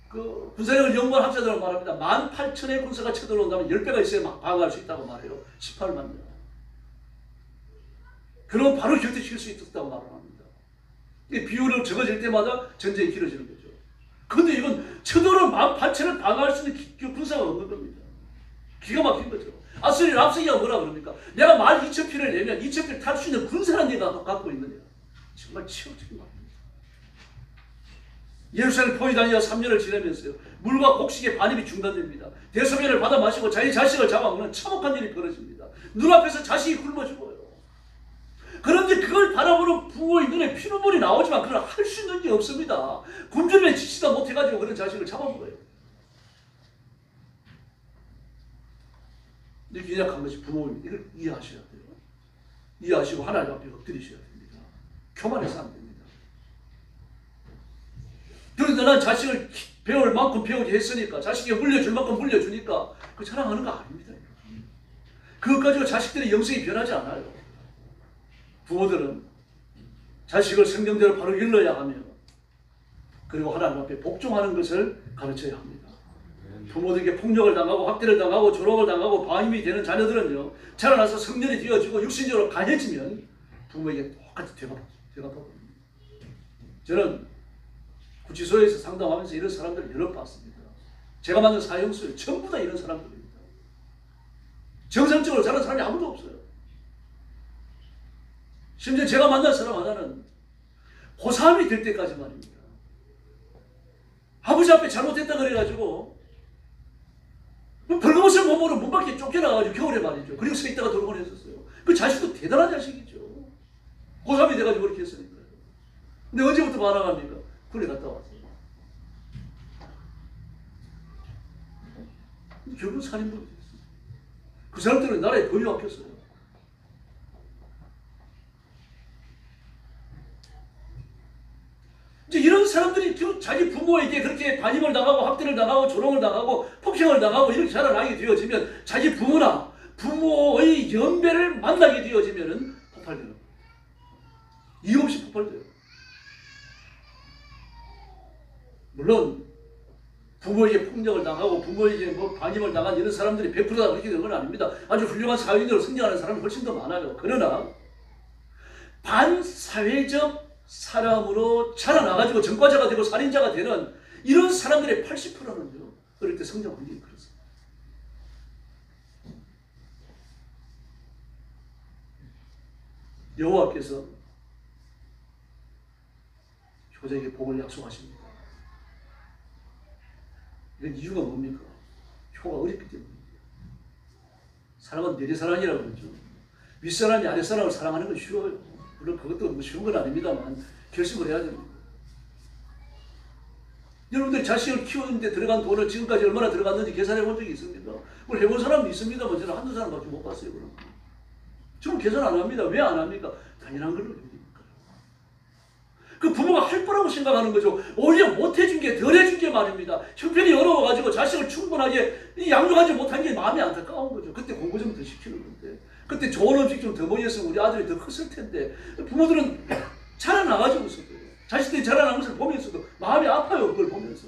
그 군사력을 연구한 학자들은 말합니다. 18,000의 군사가 쳐들어온다면 10배가 있어야 방어할 수 있다고 말해요. 18만 명. 그럼 바로 곁에 칠 수 있었다고 말을 합니다. 이 비율을 적어질 때마다 전쟁이 길어지는 거죠. 그런데 이건 쳐들어온 18,000을 방어할 수 있는 군사가 없는 겁니다. 기가 막힌 거죠. 아수리 랍스기가 뭐라 그럽니까? 내가 말 2,000필을 내면 2,000필 탈 수 있는 군사는 네가 갖고 있느냐. 정말 치욕적인 말입니다. 예루살렘 포위 다니다 3년을 지내면서요. 물과 곡식의 반입이 중단됩니다. 대소변을 받아 마시고 자기 자식을 잡아먹는 참혹한 일이 벌어집니다. 눈앞에서 자식이 굶어 죽어요. 그런데 그걸 바라보는 부모의 눈에 피눈물이 나오지만 그걸 할 수 있는 게 없습니다. 굶주림에 지치다 못해가지고 그런 자식을 잡아먹어요. 이렇게 연약한 것이 부모입니다. 이걸 이해하셔야 돼요. 이해하시고 하나님 앞에 엎드리셔야 됩니다. 교만해서 안 됩니다. 그런데 난 자식을 배울 만큼 배우게 했으니까 자식에게 물려줄 만큼 물려주니까 그 자랑하는 거 아닙니다. 그것 가지고 자식들의 영성이 변하지 않아요. 부모들은 자식을 성경대로 바로 일러야 하며 그리고 하나님 앞에 복종하는 것을 가르쳐야 합니다. 부모들에게 폭력을 당하고 학대를 당하고 조롱을 당하고 방임이 되는 자녀들은요, 자라나서 성년이 되어지고 육신적으로 강해지면 부모에게 똑같이 되갚아버립니다. 저는 구치소에서 상담하면서 이런 사람들을 여러 봤습니다. 제가 만난 사형수에 전부 다 이런 사람들입니다. 정상적으로 자란 사람이 아무도 없어요. 심지어 제가 만난 사람 하나는 고3이 될 때까지 말입니다. 아버지 앞에 잘못했다 그래가지고 벌거벗은 몸으로 문 밖에 쫓겨나가지고 겨울에 말이죠. 그리고 서 있다가 돌아오곤 했었어요. 그 자식도 대단한 자식이죠. 고3이 돼가지고 그렇게 했으니까요. 근데 언제부터 반항합니까? 군에 갔다 왔어요. 결국 살인범이 됐어요. 그 사람들은 나라에 법이 바뀌었어요. 이제 이런 사람들이 자기 부모에게 그렇게 반입을 당하고 학대를 당하고 조롱을 당하고 폭행을 당하고 이렇게 자라나게 되어지면 자기 부모나 부모의 연배를 만나게 되어지면 폭발돼요. 이유 없이 폭발돼요. 물론 부모에게 폭력을 당하고 부모에게 반입을 당한 이런 사람들이 100%다 그렇게 되는 건 아닙니다. 아주 훌륭한 사회인으로 성장하는 사람은 훨씬 더 많아요. 그러나 반사회적 사람으로 자라나가지고 전과자가 되고 살인자가 되는 이런 사람들의 80%는요, 어릴 때 성장 환경이 그렇습니다. 여호와께서 효자에게 복을 약속하십니다. 이런 이유가 뭡니까? 효가 어렵기 때문입니다. 사랑은 내리사랑이라고 그러죠. 윗사람이 아랫사람을 사랑하는 건 쉬워요. 물론 그것도 뭐 쉬운 건 아닙니다만 결심을 해야 됩니다. 여러분들이 자식을 키우는데 들어간 돈을 지금까지 얼마나 들어갔는지 계산해 본 적이 있습니까? 뭘 해본 사람도 있습니다만 저는 한두 사람밖에 못 봤어요. 그럼. 저는 계산 안 합니다. 왜 안 합니까? 당연한 걸로 여기니까요. 그 부모가 할 거라고 생각하는 거죠. 오히려 못 해준 게 덜 해준 게 말입니다. 형편이 어려워가지고 자식을 충분하게 양육하지 못한 게 마음이 안타까운 거죠. 그때 공부 좀 더 시키는 건데. 그때 좋은 음식 좀 더 먹였으면 우리 아들이 더 컸을 텐데. 부모들은 자라나가지고서도 자식들이 자라난 것을 보면서도 마음이 아파요. 그걸 보면서.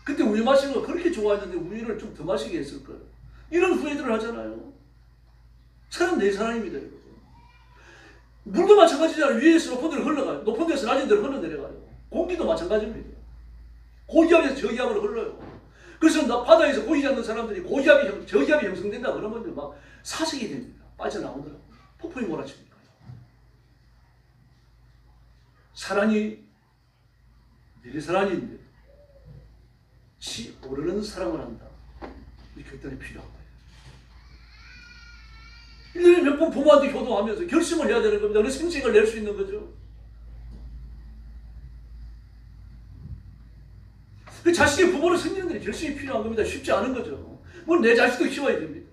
그때 우유 마시는 거 그렇게 좋아했는데 우유를 좀 더 마시게 했을 거예요. 이런 후회들을 하잖아요. 사람 내 사람입니다. 이거. 물도 마찬가지잖아요. 위에서 높은 데로 흘러가요. 높은 데서 낮은 데로 흘러내려가요. 공기도 마찬가지입니다. 고기압에서 저기압으로 흘러요. 그래서 바다에서 고기 잡는 사람들이 저기압이 형성된다 그러면 막 사색이 됩니다. 빠져나오더라고요. 폭풍이 몰아칩니다. 사랑이 내리사랑인데 치 오르는 사랑을 한다. 이 결단이 필요한 거예요. 1년에 몇 번 부모한테 효도하면서 결심을 해야 되는 겁니다. 그래서 생색을 낼 수 있는 거죠. 그 자식의 부모를 섬기는 데 결심이 필요한 겁니다. 쉽지 않은 거죠. 뭘 내 자식도 키워야 됩니다.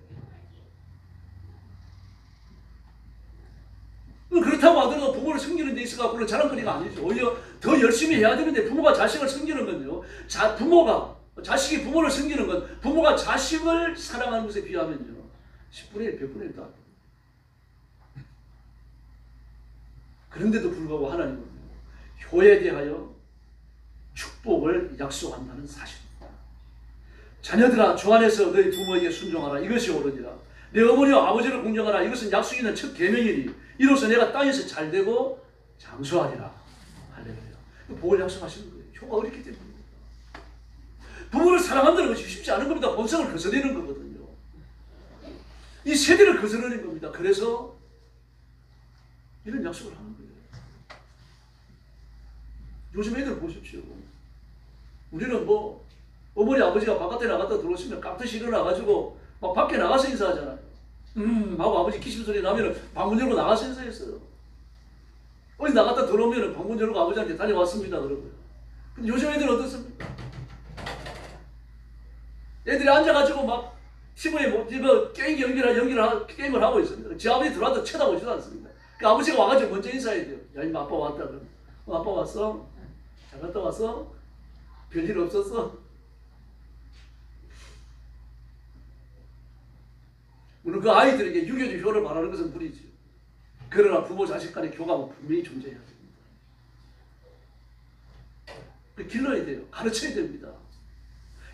그렇다고 하더라도 부모를 섬기는 데 있어서 자랑거리가 아니죠. 오히려 더 열심히 해야 되는데 부모가 자식을 섬기는 건요. 자식이 부모를 섬기는 건 부모가 자식을 사랑하는 것에 비하면요. 10분의 1, 100분의 1도 안 됩니다. 그런데도 불구하고 하나님은 효에 대하여 축복을 약속한다는 사실입니다. 자녀들아 주 안에서 너희 부모에게 순종하라. 이것이 옳으니라. 내 어머니와 아버지를 공경하라. 이것은 약속이 있는 첫 계명이니 이로써 내가 땅에서 잘되고 장수하리라. 할렐루야. 복을 약속하시는 거예요. 효가 어렵기 때문입니다. 부모를 사랑한다는 것이 쉽지 않은 겁니다. 본성을 거스르는 거거든요. 이 세대를 거스르는 겁니다. 그래서 이런 약속을 하는 거예요. 요즘 애들 보십시오. 우리는 뭐 어머니 아버지가 바깥에 나갔다 들어오시면 깍듯이 일어나가지고 막 밖에 나가서 인사하잖아요. 하고 아버지 키심 소리 나면은 방문 열고 나가서 인사했어요. 어디 나갔다 들어오면은 방문 열고 아버지한테 다녀왔습니다 그러고요. 근데 요즘 애들은 어떻습니까? 애들이 앉아가지고 막 TV에 게임을 하고 있습니다. 지 아버지 들어와도 쳐다보지도 않습니다. 그 아버지가 와가지고 먼저 인사해야 돼요. 야, 임마 아빠 왔다 그러면. 아빠 왔어? 잘 갔다 왔어? 별일 없었어? 물론 그 아이들에게 유교적 효를 말하는 것은 무리죠. 그러나 부모 자식 간의 교감은 분명히 존재해야 됩니다. 길러야 돼요. 가르쳐야 됩니다.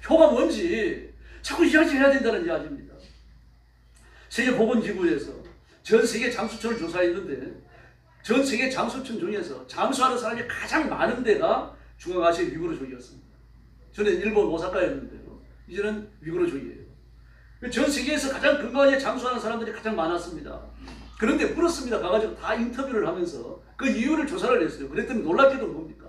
효가 뭔지 자꾸 이야기해야 된다는 이야기입니다. 세계보건기구에서 전 세계 장수촌을 조사했는데 전 세계 장수촌 중에서 장수하는 사람이 가장 많은 데가 중앙아시아 위구르족이었습니다. 저는 일본 오사카였는데요. 이제는 위구르족이에요. 전 세계에서 가장 건강하게 장수하는 사람들이 가장 많았습니다. 그런데 물었습니다. 가가지고 다 인터뷰를 하면서 그 이유를 조사를 했어요. 그랬더니 놀랍게도 뭡니까?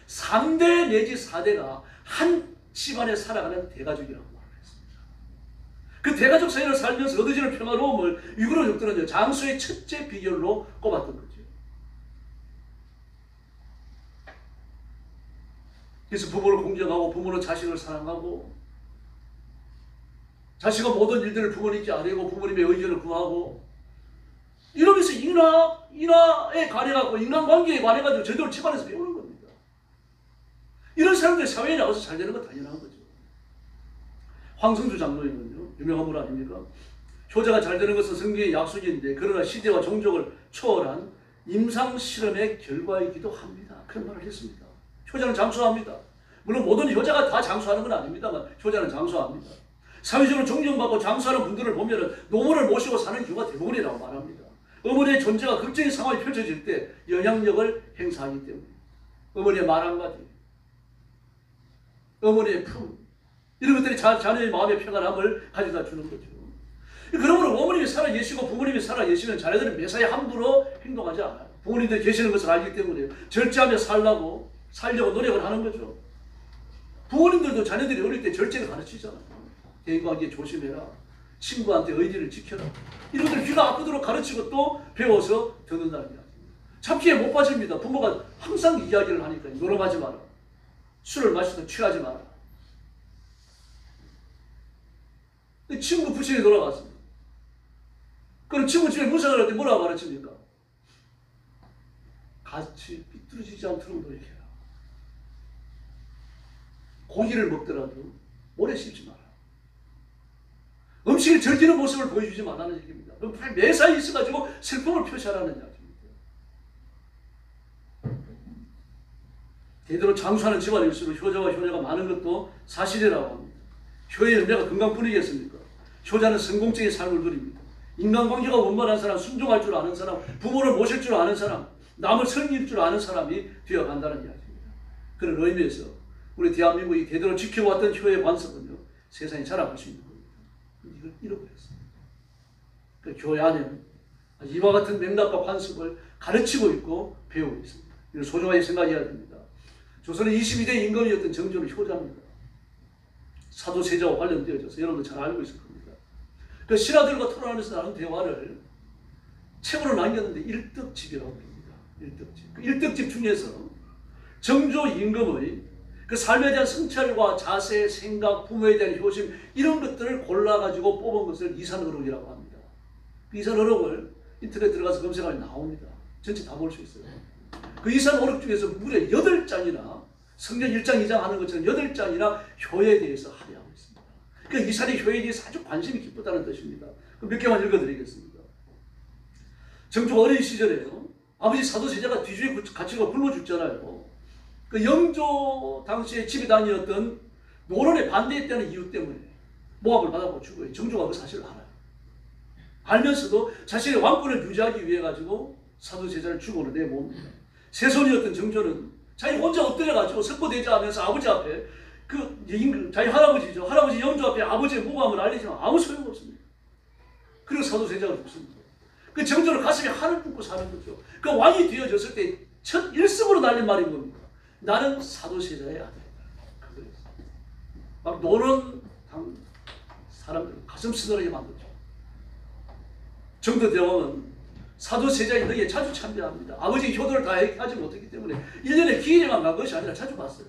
3대 내지 4대가 한 집안에 살아가는 대가족이라고 말을 했습니다. 그 대가족 사이를 살면서 얻어지는 평화로움을 위구르족들은 장수의 첫째 비결로 꼽았던 거죠. 그래서 부모를 공경하고 부모는 자식을 사랑하고 자식은 모든 일들을 부모님께 아뢰고 부모님의 의견을 구하고 이러면서 인화에 관해갖고 인간관계에 관해가지고 제대로 집안에서 배우는 겁니다. 이런 사람들이 사회에 나가서 잘 되는 건 당연한 거죠. 황성주 장로님은요, 유명한 분 아닙니까? 효자가 잘 되는 것은 성경의 약속인데 그러나 시대와 종족을 초월한 임상실험의 결과이기도 합니다. 그런 말을 했습니다. 효자는 장수합니다. 물론 모든 효자가 다 장수하는 건 아닙니다만 효자는 장수합니다. 사회적으로 존경받고 장수하는 분들을 보면 노모를 모시고 사는 경우가 대부분이라고 말합니다. 어머니의 존재가 극적인 상황이 펼쳐질 때 영향력을 행사하기 때문에 어머니의 말 한마디, 어머니의 품 이런 것들이 자녀의 마음의 평안함을 가져다 주는 거죠. 그러므로 어머님이 살아계시고 부모님이 살아계시면 자녀들은 매사에 함부로 행동하지 않아요. 부모님들이 계시는 것을 알기 때문에 절제하며 살려고 노력을 하는 거죠. 부모님들도 자녀들이 어릴 때 절제를 가르치잖아요. 대인관계 조심해라. 친구한테 의리를 지켜라. 이런 것들 귀가 아프도록 가르치고 또 배워서 듣는다는 이야기입니다. 잡기에 못 빠집니다. 부모가 항상 이야기를 하니까 노름하지 마라. 술을 마시다 취하지 마라. 친구 부친이 돌아갔습니다. 그럼 친구 집에 문상을 할 때 뭐라고 가르칩니까? 같이 삐뚤어지지 않도록 노력해라. 고기를 먹더라도 오래 씹지 마라. 음식을 즐기는 모습을 보여주지 말라는 얘기입니다. 그럼 매사에 있어가지고 슬픔을 표시하라는 이야기입니다. 대대로 장수하는 집안일수록 효자와 효녀가 많은 것도 사실이라고 합니다. 효의 열매가 건강뿐이겠습니까? 효자는 성공적인 삶을 누립니다. 인간관계가 원만한 사람, 순종할 줄 아는 사람, 부모를 모실 줄 아는 사람, 남을 섬길 줄 아는 사람이 되어간다는 이야기입니다. 그런 의미에서 우리 대한민국이 대대로 지켜왔던 효의 관습은요, 세상에 자랑할 수 있는 겁니다. 이걸 잃어버렸습니다. 그 교회 안에는 이와 같은 맥락과 관습을 가르치고 있고 배우고 있습니다. 이걸 소중하게 생각해야 됩니다. 조선의 22대 임금이었던 정조는 효자입니다. 사도세자와 관련되어져서 여러분도 잘 알고 있을 겁니다. 그 신하들과 토론하면서 나눈 대화를 책으로 남겼는데 일떡집이라고 합니다. 일떡집. 그 일떡집 중에서 정조 임금의 그 삶에 대한 성찰과 자세, 생각, 부모에 대한 효심 이런 것들을 골라가지고 뽑은 것을 이산어록이라고 합니다. 그 이산어록을 인터넷 들어가서 검색하면 나옵니다. 전체 다 볼 수 있어요. 그 이산어록 중에서 무려 8장이나 성경 1장, 2장 하는 것처럼 8장이나 효에 대해서 할애하고 있습니다. 그러니까 이산이 효에 대해서 아주 관심이 깊었다는 뜻입니다. 몇 개만 읽어드리겠습니다. 정조가 어린 시절에요. 아버지 사도세자가 뒤주에 갇히고 굶어 죽잖아요. 그 영조 당시에 지배단이었던 노론에 반대했다는 이유 때문에 모함을 받아고 죽어요. 정조가 그 사실을 알아요. 알면서도 자신의 왕권을 유지하기 위해 가지고 사도세자를 죽으로 내모읍니다. 세손이었던 정조는 자기 혼자 엎드려가지고 석고대자하면서 아버지 앞에 자기 할아버지죠. 할아버지 영조 앞에 아버지의 모함을 알리지만 아무 소용없습니다. 그리고 사도세자가 죽습니다. 그 정조는 가슴에 한을 품고 사는 거죠. 그 왕이 되어졌을 때 첫 1승으로 날린 말이 뭡니까? 나는 사도세자의 아들이다. 그거였어요. 막 노는 사람들 가슴 쓰늘하게 만들죠. 정도대왕은 사도세자의 덕에 자주 참배합니다. 아버지의 효도를 다 하지 못했기 때문에 1년에 기일에만 간 것이 아니라 자주 봤어요.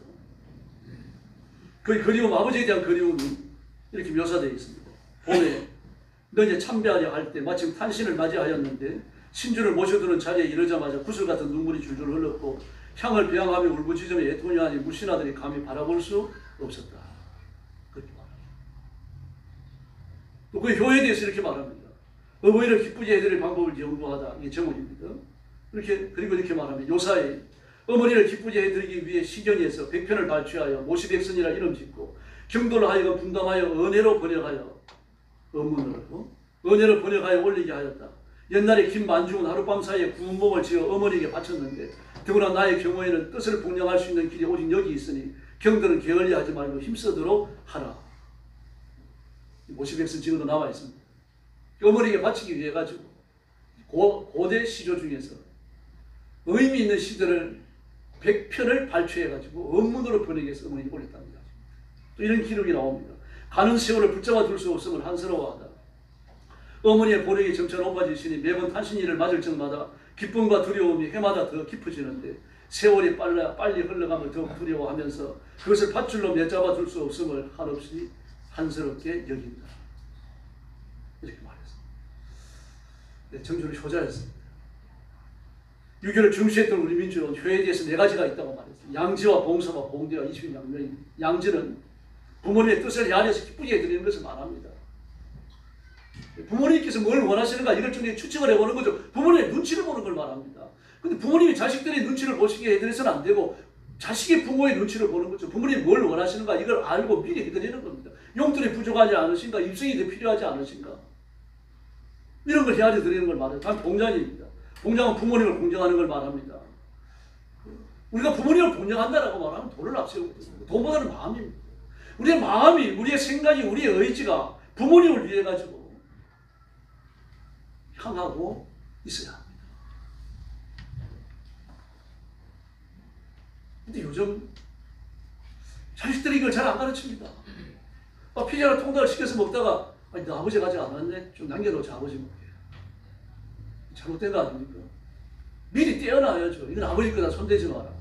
그 그리움, 아버지에 대한 그리움이 이렇게 묘사되어 있습니다. 봄에 너희에 참배하려 할 때 마침 탄신을 맞이하였는데 신주를 모셔두는 자리에 이르자마자 구슬 같은 눈물이 줄줄 흘렀고 향을 배양하며 울부짖으며 애통이 아니 무신하더니 감히 바라볼 수 없었다. 그렇게 말합니다. 또 그 효에 대해서 이렇게 말합니다. 어머니를 기쁘게 해드릴 방법을 연구하다. 이게 제목입니다. 그리고 이렇게 말합니다. 요사이 어머니를 기쁘게 해드리기 위해 시경에서 백편을 발췌하여 모시백선이라 이름 짓고 경도를 하여금 분담하여 은혜로 번역하여 은혜로 번역하여 올리게 하였다. 옛날에 김만중은 하룻밤 사이에 구운 몸을 지어 어머니에게 바쳤는데 더구나 나의 경우에는 뜻을 분명할 수 있는 길이 오직 여기 있으니 경도는 게을리하지 말고 힘쓰도록 하라. 모시백선 지어도 나와 있습니다. 어머니에게 바치기 위해 가지고 고대 시조 중에서 의미 있는 시들을 100편을 발췌해가지고 원문으로 번역해서 어머니에게 올렸다는 거죠. 또 이런 기록이 나옵니다. 가는 세월을 붙잡아 둘 수 없음을 한스러워하다. 어머니의 보력이 점차 높아지시니 매번 탄신일을 맞을 적마다 기쁨과 두려움이 해마다 더 깊어지는데 세월이 빨리 흘러가면 더욱 두려워하면서 그것을 밧줄로 매잡아 둘 수 없음을 한없이 한스럽게 여긴다. 이렇게 말했습니다. 네, 정조는 효자였습니다. 유교를 중시했던 우리 민족은 효에 대해서 4가지가 있다고 말했어요. 양지와 봉사와 봉대와 20양명입니다. 양지는 부모님의 뜻을 헤아려서 기쁘게 해드리는 것을 말합니다. 부모님께서 뭘 원하시는가 이걸 좀 추측을 해보는 거죠. 부모님의 눈치를 보는 걸 말합니다. 근데 부모님이 자식들의 눈치를 보시게 해드려서는 안 되고 자식의 부모의 눈치를 보는 거죠. 부모님이 뭘 원하시는가 이걸 알고 미리 해드리는 겁니다. 용돈이 부족하지 않으신가? 입성이 더 필요하지 않으신가? 이런 걸 헤아려 드리는 걸 말해요. 단 봉장입니다. 봉장은 부모님을 공경하는 걸 말합니다. 우리가 부모님을 공경한다라고 말하면 돈을 앞세우거든요. 돈보다는 마음입니다. 우리의 마음이, 우리의 생각이, 우리의 의지가 부모님을 위해 가지고 향하고 있어야 합니다. 근데 요즘 자식들이 이걸 잘 안 가르칩니다. 피자를 통닭을 시켜서 먹다가 아니 너 아버지가 아직 안 왔네? 좀 남겨놓자 아버지 먹게. 잘못된 거 아닙니까? 미리 떼어놔야죠. 이건 아버지 거다 손대지 마라.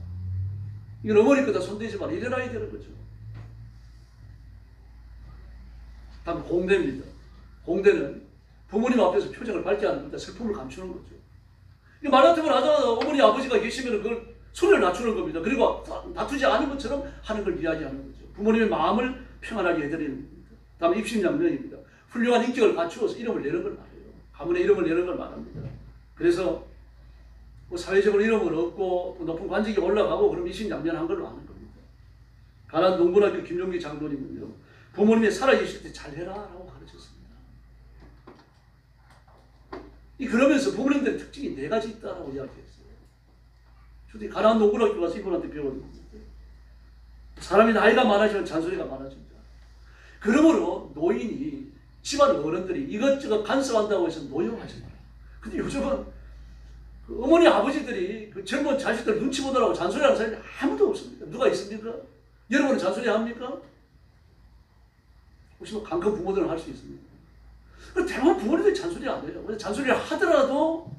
이건 어머니 거다 손대지 마라. 이래놔야 되는 거죠. 다음 공대입니다. 공대는 부모님 앞에서 표정을 밝게 하는 겁니다. 슬픔을 감추는 거죠. 이 말 같은 걸 하다가 어머니 아버지가 계시면 그걸 소리를 낮추는 겁니다. 그리고 다투지 않은 것처럼 하는 걸 이야기하는 거죠. 부모님의 마음을 평안하게 해드리는 겁니다. 다음 입심양명입니다. 훌륭한 인격을 갖추어서 이름을 내는 걸 말해요. 가문의 이름을 내는 걸 말합니다. 그래서 뭐 사회적으로 이름을 얻고 높은 관직이 올라가고 그럼 입심양면한 걸로 아는 겁니다. 가난 농군학교 김용기 장로님은요. 부모님이 살아계실 때 잘해라 라고 가르쳤습니다. 그러면서 부모님들의 특징이 4가지 있다라고 이야기했어요. 저도 가난 농군학교 가서 이분한테 배웠는데 사람이 나이가 많아지면 잔소리가 많아집니다. 그러므로 노인이 집안 어른들이 이것저것 간섭한다고 해서 노여워하지 마라. 근데 요즘은 그 어머니 아버지들이 그 젊은 자식들 눈치 보느라고 잔소리하는 사람이 아무도 없습니다. 누가 있습니까? 여러분은 잔소리 합니까? 혹시 뭐 강큰 부모들은 할 수 있습니다. 대부분 부모님들이 잔소리 안 해요. 그래서 잔소리를 하더라도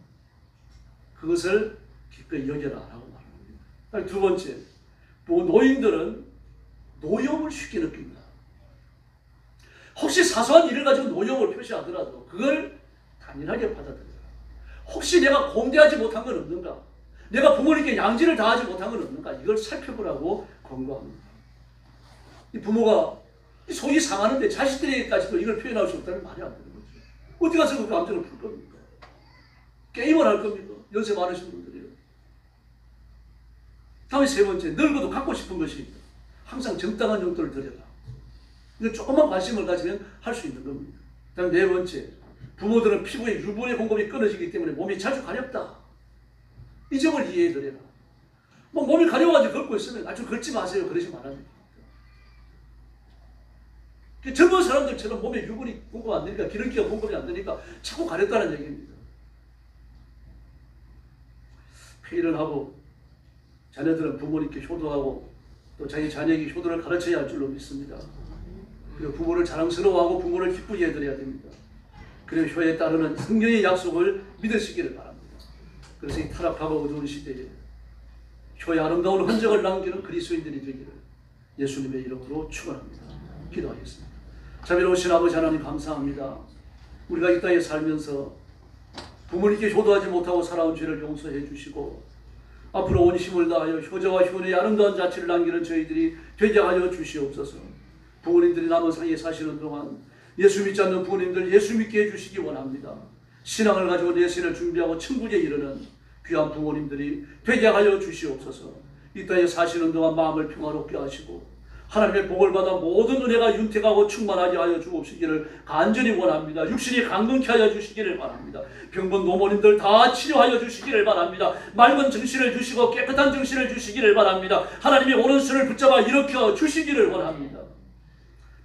그것을 기꺼이 여겨라 라고 말합니다. 2번째, 노인들은 노여움을 쉽게 느낍니다. 혹시 사소한 일을 가지고 노여움을 표시하더라도 그걸 단연하게 받아들여라. 혹시 내가 공대하지 못한 건 없는가? 내가 부모님께 양지를 다하지 못한 건 없는가? 이걸 살펴보라고 권고합니다. 이 부모가 속이 상하는데 자식들에게까지도 이걸 표현할 수 없다면 말이 안 되는 거죠. 어디 가서 그 감정을 풀 겁니까? 게임을 할 겁니까? 연세 많으신 분들이요. 다음에 3번째, 늙어도 갖고 싶은 것입니다. 항상 정당한 용돈을 드려라. 이거 조금만 관심을 가지면 할 수 있는 겁니다. 다음 4번째, 부모들은 피부에 유분의 공급이 끊어지기 때문에 몸이 자주 가렵다. 이 점을 이해해드려라. 뭐 몸이 가려워가지고 걷고 있으면 아주 걷지 마세요. 그러지 말아야 됩니다. 젊은 사람들처럼 몸에 유분이 공급 안 되니까 기름기가 공급이 안 되니까 자꾸 가렵다는 얘기입니다. 회의를 하고 자녀들은 부모님께 효도하고 또 자기 자녀에게 효도를 가르쳐야 할 줄로 믿습니다. 그리고 부모를 자랑스러워하고 부모를 기쁘게 해드려야 됩니다. 그리고 효에 따르는 성령의 약속을 믿으시기를 바랍니다. 그래서 이 타락하고 어두운 시대에 효의 아름다운 흔적을 남기는 그리스도인들이 되기를 예수님의 이름으로 축원합니다. 기도하겠습니다. 자비로우신 아버지 하나님 감사합니다. 우리가 이 땅에 살면서 부모님께 효도하지 못하고 살아온 죄를 용서해 주시고 앞으로 온 힘을 다하여 효자와 효의 아름다운 자취를 남기는 저희들이 되게 하여 주시옵소서. 부모님들이 남은 상에 사시는 동안 예수 믿지 않는 부모님들 예수 믿게 해주시기 원합니다. 신앙을 가지고 내세를 준비하고 천국에 이르는 귀한 부모님들이 되게 하여 주시옵소서. 이 땅에 사시는 동안 마음을 평화롭게 하시고 하나님의 복을 받아 모든 은혜가 윤택하고 충만하게 하여 주옵시기를 간절히 원합니다. 육신이 강건케 하여 주시기를 바랍니다. 병든 노모님들 다 치료하여 주시기를 바랍니다. 맑은 정신을 주시고 깨끗한 정신을 주시기를 바랍니다. 하나님의 오른손을 붙잡아 일으켜 주시기를 원합니다.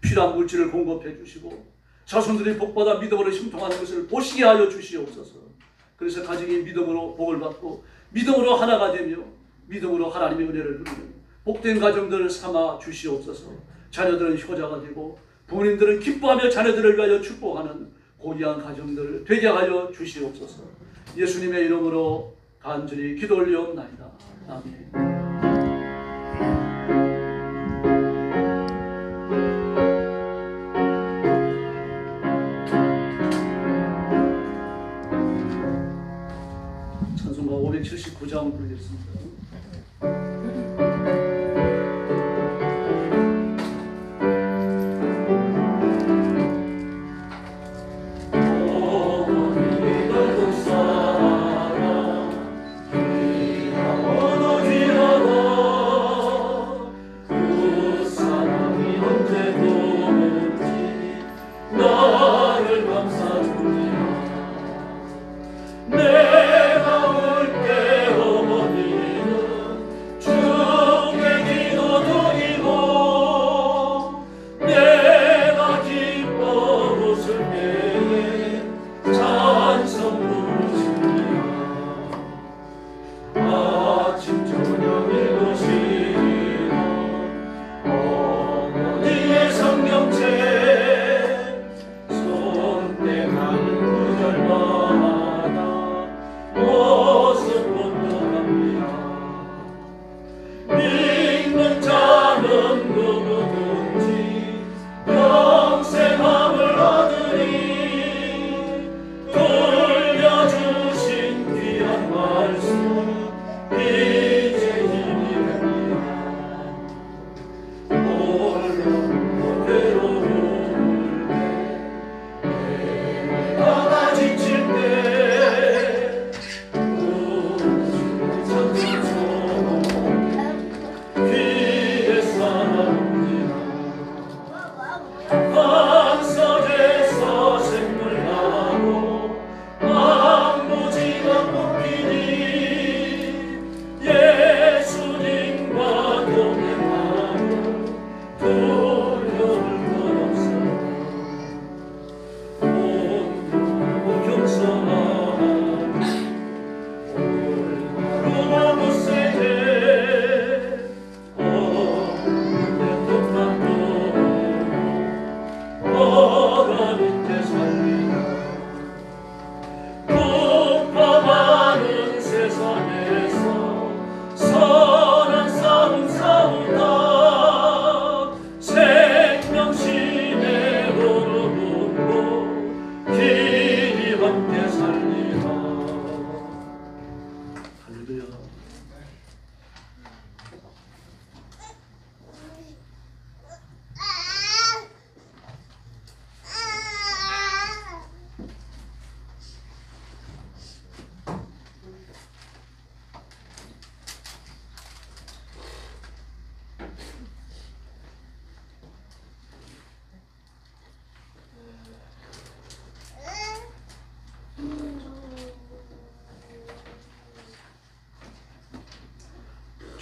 필요한 물질을 공급해 주시고 자손들이 복받아 믿음으로 형통하는 것을 보시게 하여 주시옵소서. 그래서 가정이 믿음으로 복을 받고 믿음으로 하나가 되며 믿음으로 하나님의 은혜를 누리는 복된 가정들을 삼아 주시옵소서. 자녀들은 효자가 되고 부모님들은 기뻐하며 자녀들을 위하여 축복하는 고귀한 가정들을 되게 하여 주시옵소서. 예수님의 이름으로 간절히 기도 올리옵나이다. 아멘. 찬송가 579장 부르겠습니다.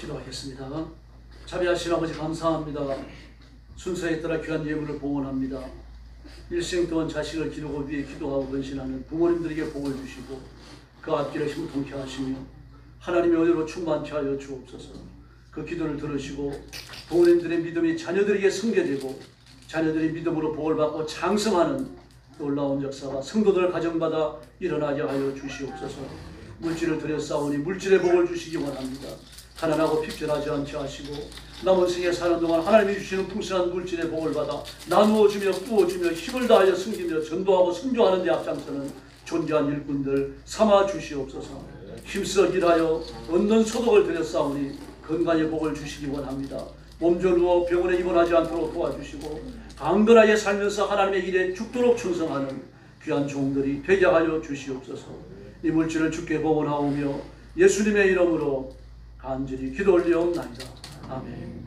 기도하겠습니다. 자비하신 아버지 감사합니다. 순서에 따라 귀한 예물을 봉헌합니다. 일생 동안 자식을 기르고 위해 기도하고 헌신하는 부모님들에게 복을 주시고 그 앞길을 형통케 하시며 하나님의 은혜로 충만케 하여 주옵소서. 그 기도를 들으시고 부모님들의 믿음이 자녀들에게 승계되고 자녀들이 믿음으로 복을 받고 장성하는 놀라운 역사가 성도들 가정마다 일어나게 하여 주시옵소서. 물질을 들여 싸우니 물질의 복을 주시기 원합니다. 가난하고 핍절하지 않게 하시고 남은 생에 사는 동안 하나님이 주시는 풍성한 물질의 복을 받아 나누어주며 꾸어주며 힘을 다하여 섬기며 전도하고 선교하는 데 앞장서는 존귀한 일꾼들 삼아 주시옵소서. 힘써 일하여 얻는 소득을 들여 싸우니 건강의 복을 주시기 원합니다. 몸져 누워 병원에 입원하지 않도록 도와주시고 강건하게 살면서 하나님의 일에 죽도록 충성하는 귀한 종들이 되게 하여 주시옵소서. 이 물질을 주께 봉헌하오며 예수님의 이름으로 간절히 기도 올리옵나이다. 아멘.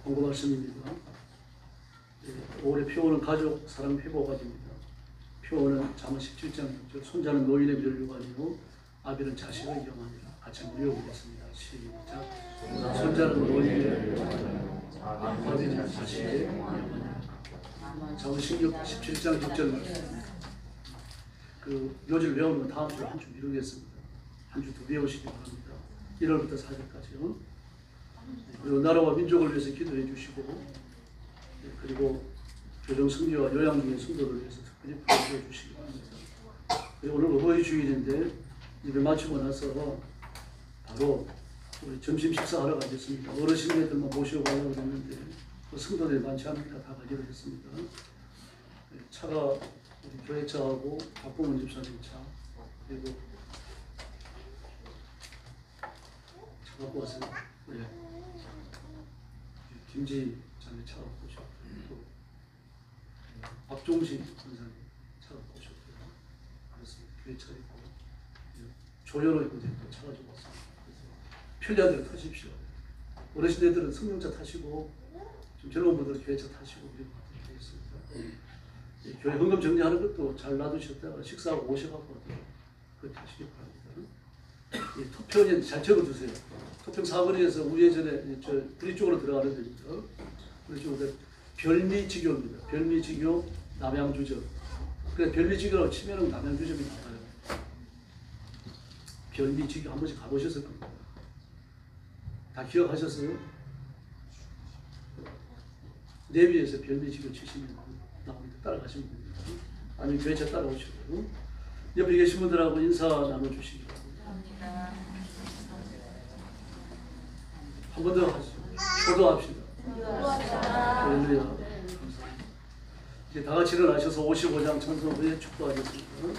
공고 말씀입니다. 올해 표어는 가족 사랑 회복가입니다. 표어는 잠언 17장 6절 손자는 노인의 미를 유관이요 아비는 자식을 영합니다. 같이 한번 읽어보겠습니다. 시작. 손자는 노인의 유관이요 아비는 자식의 영합니다. 잠언 17장 6절 말씀. 그 묘지를 외우면 다음 주에 한 주 미루겠습니다. 한 주 더 외우시기 바랍니다. 1월부터 4절까지요. 그리고 나라와 민족을 위해서 기도해 주시고, 그리고 교정 성교와 요양 중인 성도를 위해서 특별히 기도해 주시기 바랍니다. 그리고 오늘 어버이 주일인데 예배 마치고 나서 바로 우리 점심 식사하러 가겠습니다. 어르신들만 모시고 가려고 했는데 그 성도들이 많지 않으니까 다 가기로 했습니다. 차가 우리 교회 차하고 박봉원 집사님 차, 그리고 차 갖고 왔어요. 네. 김지 자매 차 갖고 오셨고, 또 박종신 권사님 차 갖고 오셨고요. 그렇습니다. 교회 차 있고 조연호 교수님 또 차 가지고 왔습니다. 그래서 편리한 대로 타십시오. 어르신들은 승용차 타시고 좀 젊은 분들 교회 차 타시고 그렇게 되겠습니다. 교회 헌금 정리하는 것도 잘 놔두셨다가 식사하고 오셔갖고 그렇게 하시기 바랍니다. 토평에 잘 적어두세요. 토평 사거리에서 우회전에 저 구리 쪽으로 들어가는 데입니다. 구리 쪽으로 별미지교입니다. 별미지교 남양주점. 그래 별미지교라고 치면은 남양주점이 나와요. 별미지교 한 번씩 가보셨을 겁니다. 다 기억하셨어요? 내비에서 별미지교 치시면 나옵니다. 따라가시면 됩니다. 아니면 교회차 따라오시고 옆에 계신 분들하고 인사 나눠주시기 바랍니다. 한 번 더 하시죠. 효도합시다. 할렐루야. 감사합니다. 이제 다 같이 일어나셔서 55장 찬송 후에 축도하겠습니다.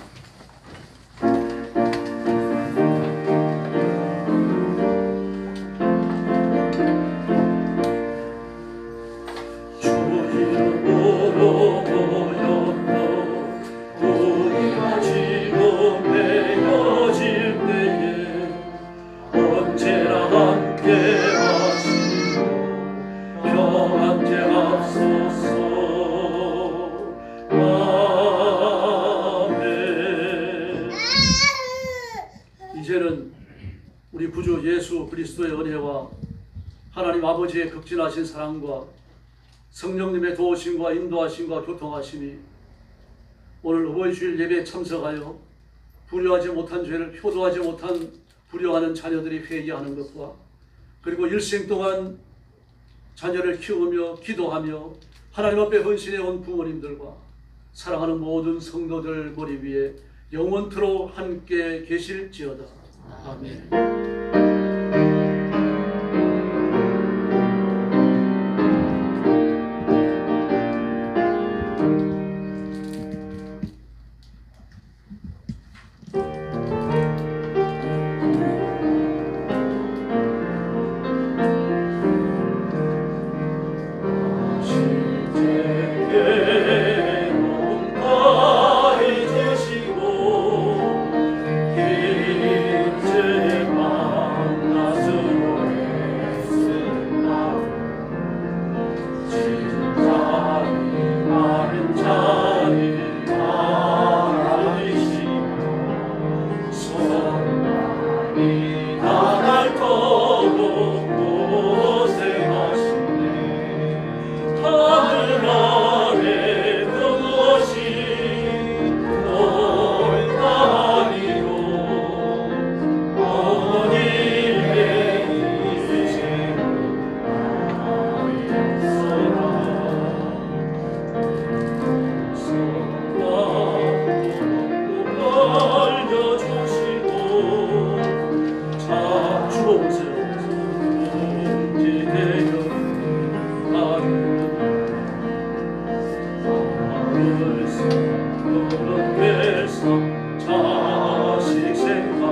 이제는 우리 구주 예수 그리스도의 은혜와 하나님 아버지의 극진하신 사랑과 성령님의 도우심과 인도하심과 교통하심이 오늘 어버이 주일 예배에 참석하여 불효하지 못한 죄를 효도하지 못한 불효하는 자녀들이 회개하는 것과 그리고 일생 동안 자녀를 키우며 기도하며 하나님 앞에 헌신해 온 부모님들과 사랑하는 모든 성도들 머리 위에 영원토록 함께 계실지어다. 아멘. 자식 생각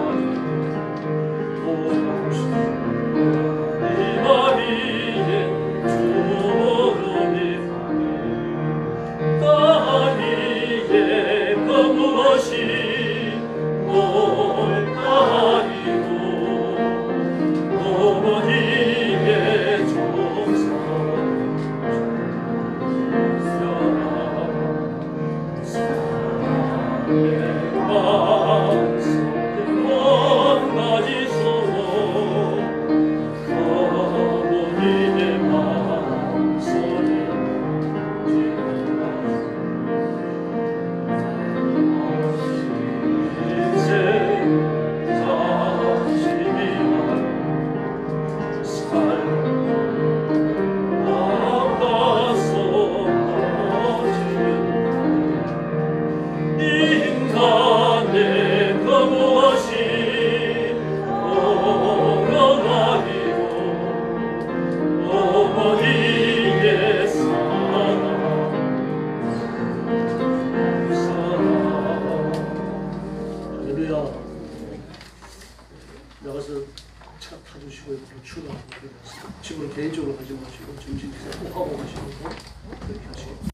할렐루야. 나가서 차 타주시고 출발하고 집으로 개인적으로 가지 마시고 정신 꼭 하고 가시고 그렇게 하시고